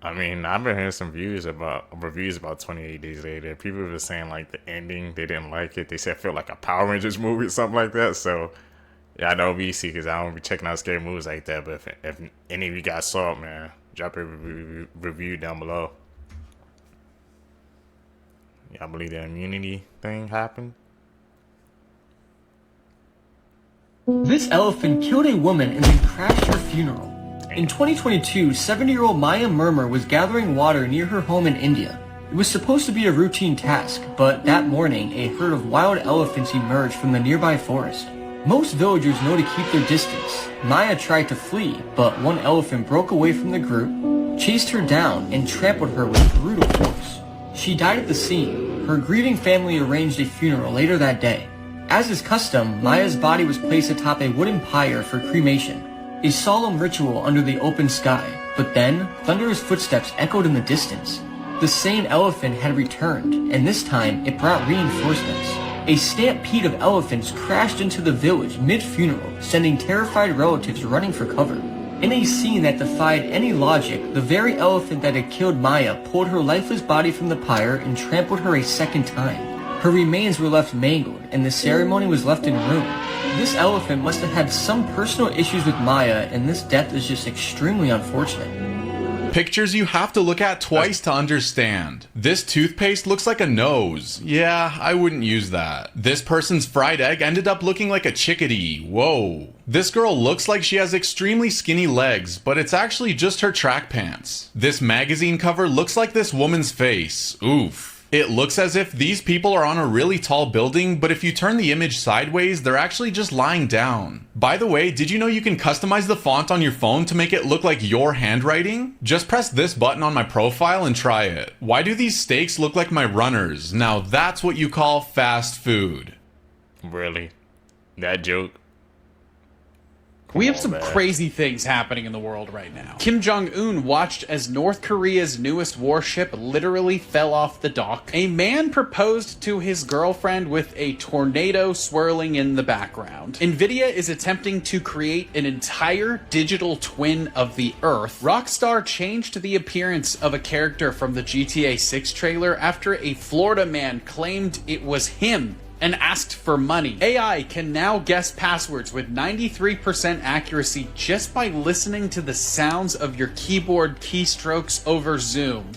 I mean, I've been hearing some reviews about 28 Days Later. People were saying like the ending, they didn't like it. They said it felt like a Power Rangers movie or something like that. So yeah, I know VC because I don't be checking out scary movies like that. But if any of you guys saw it, man, drop a review down below. Yeah, I believe the immunity thing happened. This elephant killed a woman and then crashed her funeral. In 2022, 70-year-old Maya Murmur was gathering water near her home in India. It was supposed to be a routine task, but that morning, a herd of wild elephants emerged from the nearby forest. Most villagers know to keep their distance. Maya tried to flee, but one elephant broke away from the group, chased her down, and trampled her with brutal force. She died at the scene. Her grieving family arranged a funeral later that day. As is custom, Maya's body was placed atop a wooden pyre for cremation. A solemn ritual under the open sky, but then thunderous footsteps echoed in the distance. The same elephant had returned, and this time it brought reinforcements. A stampede of elephants crashed into the village mid-funeral, sending terrified relatives running for cover. In a scene that defied any logic, the very elephant that had killed Maya pulled her lifeless body from the pyre and trampled her a second time. Her remains were left mangled, and the ceremony was left in ruin. This elephant must have had some personal issues with Maya, and this death is just extremely unfortunate. Pictures you have to look at twice to understand. This toothpaste looks like a nose. Yeah, I wouldn't use that. This person's fried egg ended up looking like a chickadee. Whoa. This girl looks like she has extremely skinny legs, but it's actually just her track pants. This magazine cover looks like this woman's face. Oof. It looks as if these people are on a really tall building, but if you turn the image sideways, they're actually just lying down. By the way, did you know you can customize the font on your phone to make it look like your handwriting? Just press this button on my profile and try it. Why do these steaks look like my runners? Now that's what you call fast food. Really? That joke? We have some crazy things happening in the world right now. Kim Jong-un watched as North Korea's newest warship literally fell off the dock. A man proposed to his girlfriend with a tornado swirling in the background. Nvidia is attempting to create an entire digital twin of the Earth. Rockstar changed the appearance of a character from the GTA 6 trailer after a Florida man claimed it was him and asked for money. AI can now guess passwords with 93% accuracy just by listening to the sounds of your keyboard keystrokes over Zoom.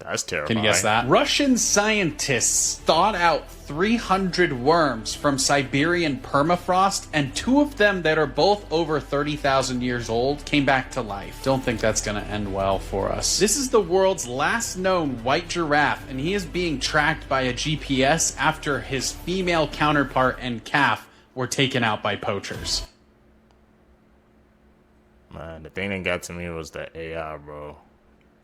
That's terrifying. Can you guess that? Russian scientists thawed out 300 worms from Siberian permafrost, and 2 of them that are both over 30,000 years old came back to life. Don't think that's gonna end well for us. This is the world's last known white giraffe, and he is being tracked by a GPS after his female counterpart and calf were taken out by poachers. Man, the thing that got to me was the AI, bro.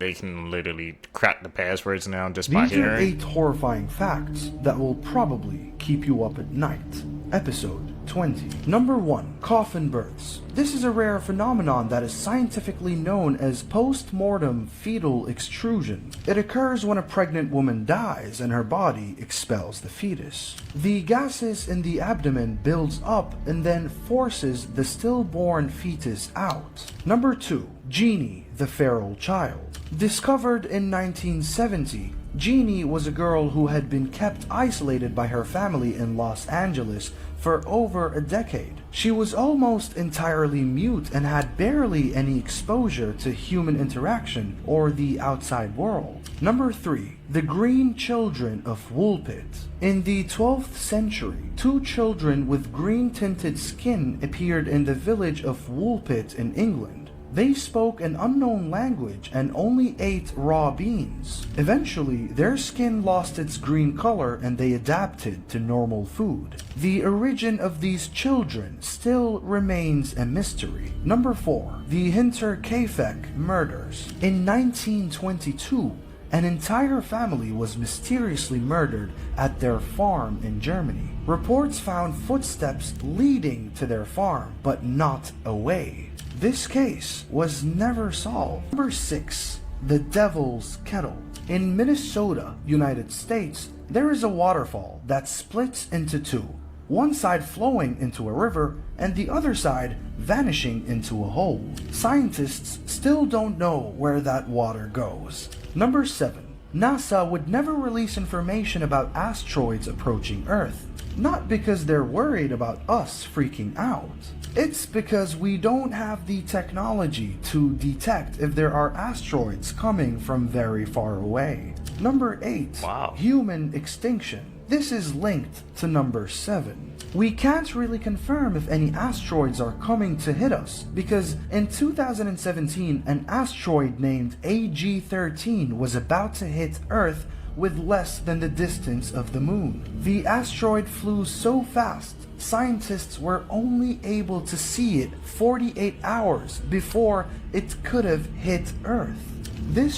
They can literally crack the passwords now just by hearing. These are 8 horrifying facts that will probably keep you up at night. Episode 20. Number 1. Coffin births. This is a rare phenomenon that is scientifically known as post-mortem fetal extrusion. It occurs when a pregnant woman dies and her body expels the fetus. The gases in the abdomen builds up and then forces the stillborn fetus out. Number 2. Genie, the feral child. Discovered in 1970, Jeannie was a girl who had been kept isolated by her family in Los Angeles for over a decade. She was almost entirely mute and had barely any exposure to human interaction or the outside world. Number 3. The Green Children of Woolpit. In the 12th century, 2 children with green-tinted skin appeared in the village of Woolpit in England. They spoke an unknown language and only ate raw beans. Eventually, their skin lost its green color and they adapted to normal food. The origin of these children still remains a mystery. Number 4. The Hinterkaifeck Murders. In 1922, an entire family was mysteriously murdered at their farm in Germany. Reports found footsteps leading to their farm, but not away. This case was never solved. Number 6. The Devil's Kettle. In Minnesota, United States, there is a waterfall that splits into 2. One side flowing into a river and the other side vanishing into a hole. Scientists still don't know where that water goes. Number 7. NASA would never release information about asteroids approaching Earth. Not because they're worried about us freaking out. It's because we don't have the technology to detect if there are asteroids coming from very far away. Number 8. Wow. Human extinction. This is linked to number 7. We can't really confirm if any asteroids are coming to hit us because in 2017 an asteroid named AG-13 was about to hit Earth with less than the distance of the moon. The asteroid flew so fast, scientists were only able to see it 48 hours before it could have hit Earth. This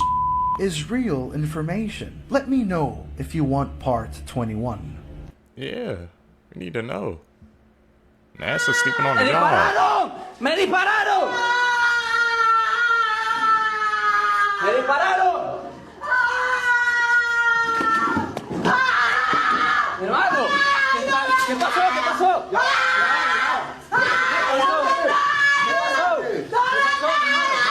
is real information. Let me know if you want part 21. Yeah, we need to know. NASA's sleeping on the job. ¡Me dispararon! ¡Me dispararon! ¡Hermano! ¿Qué pasó? ¿Qué pasó? ¿Qué pasó?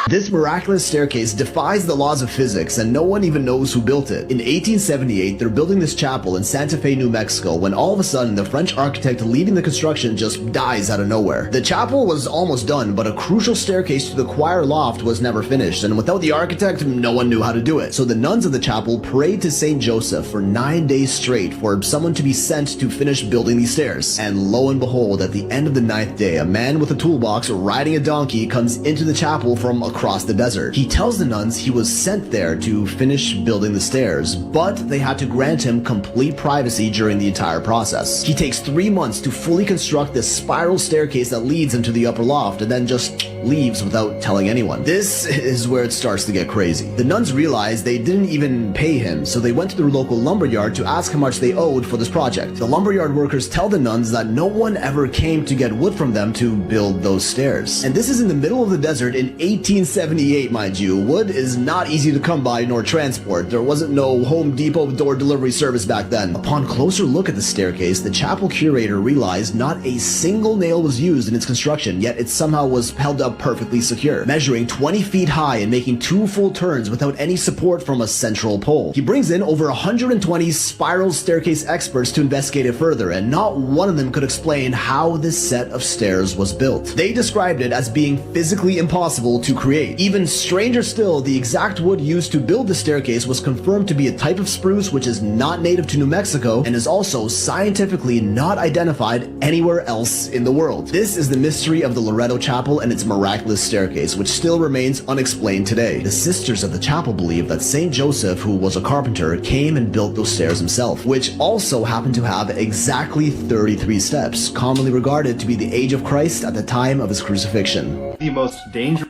This miraculous staircase defies the laws of physics and no one even knows who built it. In 1878, they're building this chapel in Santa Fe, New Mexico when all of a sudden the French architect leading the construction just dies out of nowhere. The chapel was almost done, but a crucial staircase to the choir loft was never finished, and without the architect, no one knew how to do it. So the nuns of the chapel prayed to Saint Joseph for 9 days straight for someone to be sent to finish building these stairs. And lo and behold, at the end of the 9th day, a man with a toolbox riding a donkey comes into the chapel from across the desert. He tells the nuns he was sent there to finish building the stairs, but they had to grant him complete privacy during the entire process. He takes 3 months to fully construct this spiral staircase that leads into the upper loft and then just leaves without telling anyone. This is where it starts to get crazy. The nuns realized they didn't even pay him, so they went to their local lumberyard to ask how much they owed for this project. The lumberyard workers tell the nuns that no one ever came to get wood from them to build those stairs. And this is in the middle of the desert in 1878, mind you. Wood is not easy to come by nor transport. There wasn't no Home Depot door delivery service back then. Upon closer look at the staircase, the chapel curator realized not a single nail was used in its construction, yet it somehow was held up perfectly secure, measuring 20 feet high and making 2 full turns without any support from a central pole. He brings in over 120 spiral staircase experts to investigate it further, and not one of them could explain how this set of stairs was built. They described it as being physically impossible to create. Even stranger still, the exact wood used to build the staircase was confirmed to be a type of spruce which is not native to New Mexico and is also scientifically not identified anywhere else in the world. This is the mystery of the Loretto Chapel and its miraculous staircase, which still remains unexplained today. The sisters of the chapel believe that Saint Joseph, who was a carpenter, came and built those stairs himself, which also happened to have exactly 33 steps, commonly regarded to be the age of Christ at the time of his crucifixion. The most dangerous.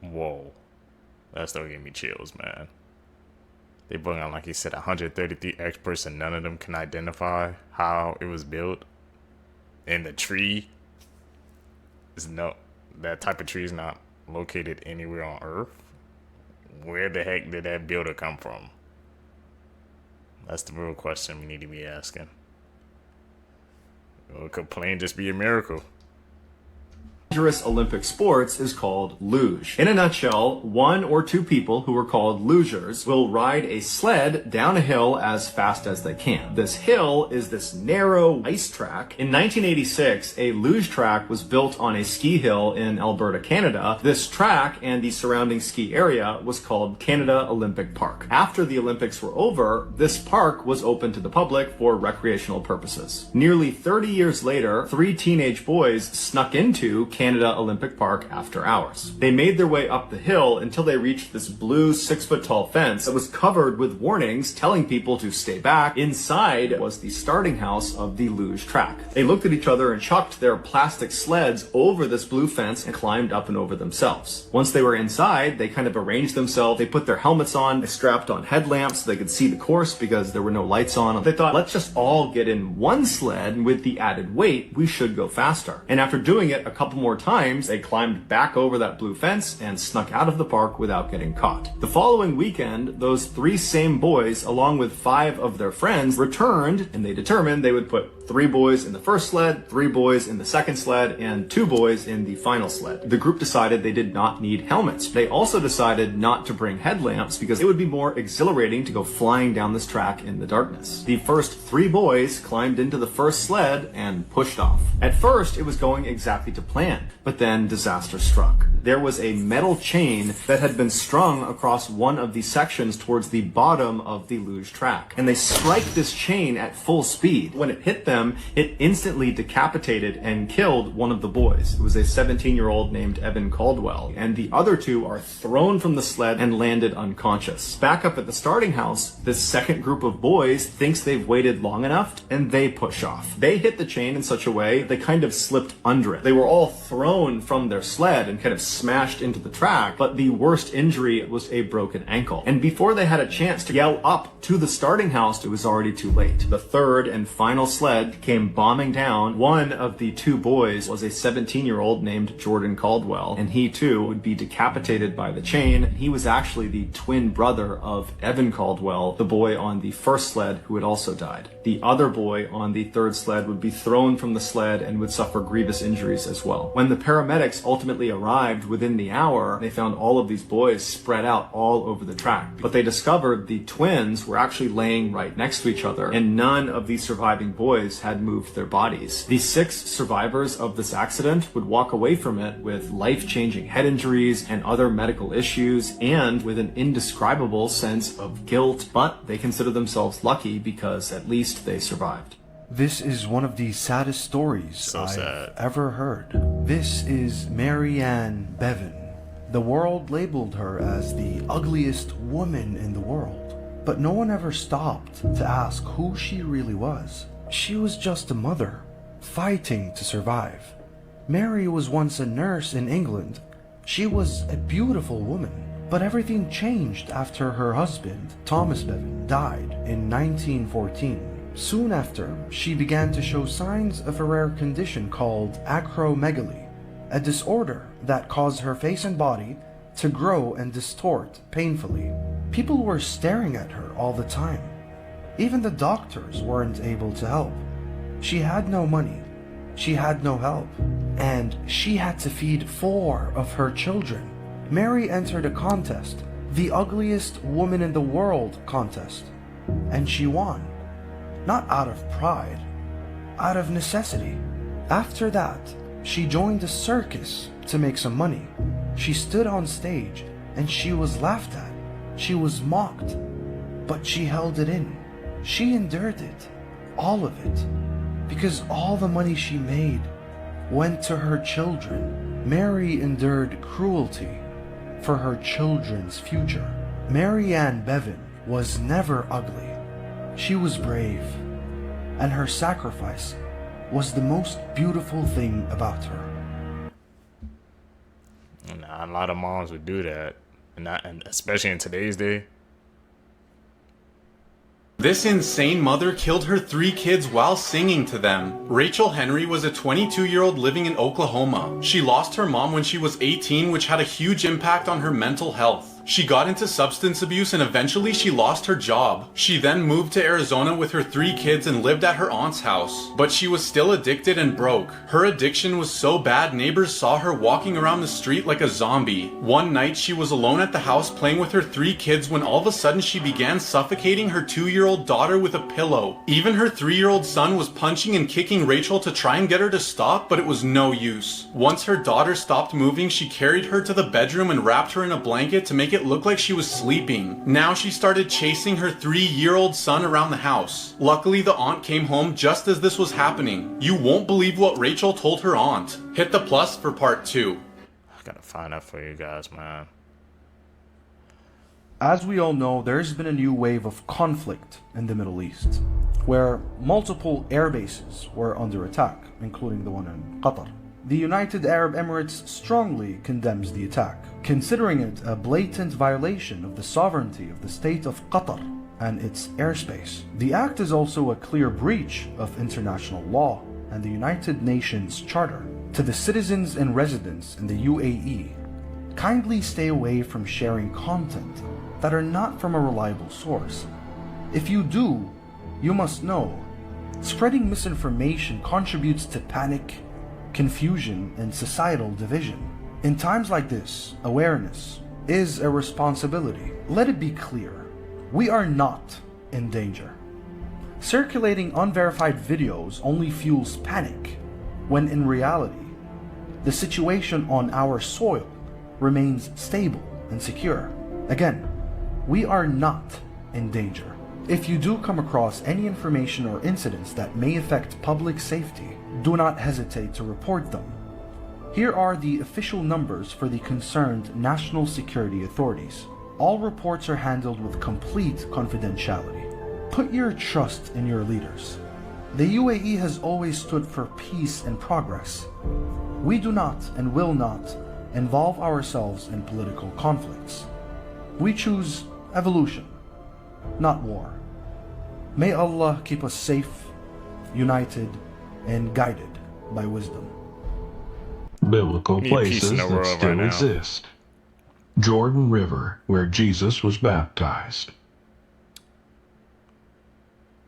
Whoa. That still gave me chills, man. They brought on, like he said, 133 experts and none of them can identify how it was built. And the tree is that type of tree is not located anywhere on Earth. Where the heck did that builder come from? That's the real question we need to be asking. Or could plane just be a miracle? dangerous Olympic sports is called luge. In a nutshell, 1 or 2 people who are called lugers will ride a sled down a hill as fast as they can. This hill is this narrow ice track. In 1986, a luge track was built on a ski hill in Alberta, Canada. This track and the surrounding ski area was called Canada Olympic Park. After the Olympics were over, this park was open to the public for recreational purposes. Nearly 30 years later, 3 teenage boys snuck into Canada Olympic Park after hours. They made their way up the hill until they reached this blue 6-foot-tall fence that was covered with warnings telling people to stay back. Inside was the starting house of the luge track. They looked at each other and chucked their plastic sleds over this blue fence and climbed up and over themselves. Once they were inside, they kind of arranged themselves. They put their helmets on, they strapped on headlamps so they could see the course because there were no lights on. They thought, let's just all get in one sled, and with the added weight, we should go faster. And after doing it a couple more times, they climbed back over that blue fence and snuck out of the park without getting caught. The following weekend, those 3 same boys, along with 5 of their friends, returned, and they determined they would put 3 boys in the first sled, 3 boys in the second sled, and 2 boys in the final sled. The group decided they did not need helmets. They also decided not to bring headlamps because it would be more exhilarating to go flying down this track in the darkness. The first 3 boys climbed into the first sled and pushed off. At first, it was going exactly to plan, but then disaster struck. There was a metal chain that had been strung across one of the sections towards the bottom of the luge track, and they strike this chain at full speed. When it hit them, it instantly decapitated and killed one of the boys. It was a 17-year-old named Evan Caldwell, and the other 2 are thrown from the sled and landed unconscious. Back up at the starting house, this second group of boys thinks they've waited long enough, and they push off. They hit the chain in such a way they kind of slipped under it. They were all thrown from their sled and kind of smashed into the track, but the worst injury was a broken ankle. And before they had a chance to yell up to the starting house, it was already too late. The third and final sled came bombing down. One of the 2 boys was a 17-year-old named Jordan Caldwell, and he too would be decapitated by the chain. He was actually the twin brother of Evan Caldwell, the boy on the first sled who had also died. The other boy on the third sled would be thrown from the sled and would suffer grievous injuries as well. When the paramedics ultimately arrived within the hour, they found all of these boys spread out all over the track. But they discovered the twins were actually laying right next to each other, and none of these surviving boys had moved their bodies. The 6 survivors of this accident would walk away from it with life-changing head injuries and other medical issues, and with an indescribable sense of guilt, but they consider themselves lucky because at least they survived. This is one of the saddest stories I've ever heard. This is Mary Ann Bevan. The world labeled her as the ugliest woman in the world, but no one ever stopped to ask who she really was. She was just a mother, fighting to survive. Mary was once a nurse in England. She was a beautiful woman, but everything changed after her husband, Thomas Bevan, died in 1914. Soon after, she began to show signs of a rare condition called acromegaly, a disorder that caused her face and body to grow and distort painfully. People were staring at her all the time. Even the doctors weren't able to help. She had no money, she had no help, and she had to feed 4 of her children. Mary entered a contest, the Ugliest Woman in the World contest, and she won. Not out of pride, out of necessity. After that, she joined a circus to make some money. She stood on stage and she was laughed at. She was mocked, but she held it in. She endured it, all of it, because all the money she made went to her children. Mary endured cruelty for her children's future. Mary Ann Bevan was never ugly. She was brave, and her sacrifice was the most beautiful thing about her. Nah, a lot of moms would do that, and especially in today's day. This insane mother killed her 3 kids while singing to them. Rachel Henry was a 22-year-old living in Oklahoma. She lost her mom when she was 18, which had a huge impact on her mental health. She got into substance abuse and eventually she lost her job. She then moved to Arizona with her 3 kids and lived at her aunt's house. But she was still addicted and broke. Her addiction was so bad neighbors saw her walking around the street like a zombie. One night she was alone at the house playing with her 3 kids when all of a sudden she began suffocating her 2-year-old daughter with a pillow. Even her 3-year-old son was punching and kicking Rachel to try and get her to stop, but it was no use. Once her daughter stopped moving, she carried her to the bedroom and wrapped her in a blanket to make it look like she was sleeping. Now she started chasing her 3-year-old son around the house. Luckily, the aunt came home just as this was happening. You won't believe what Rachel told her aunt. Hit the plus for part 2. I gotta find that for you guys, man. As we all know, there's been a new wave of conflict in the Middle East, where multiple air bases were under attack, including the one in Qatar. The United Arab Emirates strongly condemns the attack, considering it a blatant violation of the sovereignty of the state of Qatar and its airspace. The act is also a clear breach of international law and the United Nations Charter. To the citizens and residents in the UAE, kindly stay away from sharing content that are not from a reliable source. If you do, you must know, spreading misinformation contributes to panic, confusion, and societal division. In times like this, awareness is a responsibility. Let it be clear, we are not in danger. Circulating unverified videos only fuels panic, when in reality, the situation on our soil remains stable and secure. Again, we are not in danger. If you do come across any information or incidents that may affect public safety, do not hesitate to report them. Here are the official numbers for the concerned national security authorities. All reports are handled with complete confidentiality. Put your trust in your leaders. The UAE has always stood for peace and progress. We do not and will not involve ourselves in political conflicts. We choose evolution, not war. May Allah keep us safe, united, and guided by wisdom. Biblical places that still exist. Jordan River, where Jesus was baptized.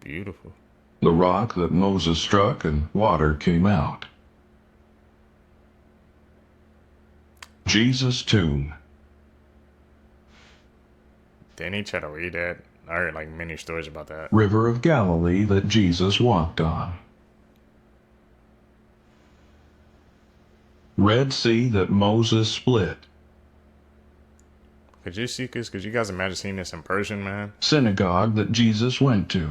Beautiful. The rock that Moses struck and water came out. Jesus' tomb. Didn't he try to read that? I heard like many stories about that. River of Galilee that Jesus walked on. Red Sea that Moses split. Could you see this? Could you guys imagine seeing this in person, man? Synagogue that Jesus went to.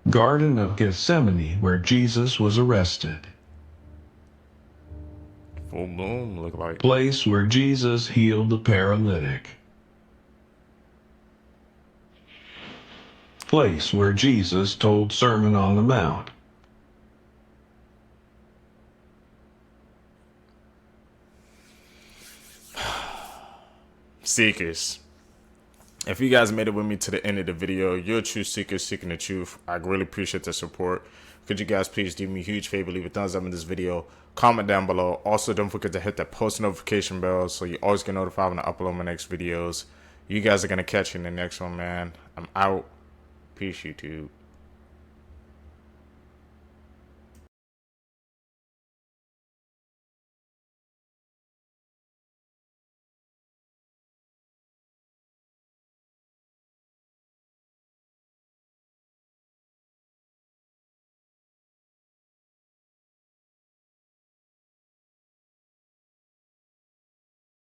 Garden of Gethsemane where Jesus was arrested. Full bloom, look like. Place where Jesus healed the paralytic. Place where Jesus told Sermon on the Mount. Seekers, if you guys made it with me to the end of the video, you're a true seeker seeking the truth. I really appreciate the support. Could you guys please do me a huge favor, leave a thumbs up in this video, comment down below. Also, don't forget to hit that post notification bell so you always get notified when I upload my next videos. You guys are going to catch you in the next one, man. I'm out. Peace, YouTube.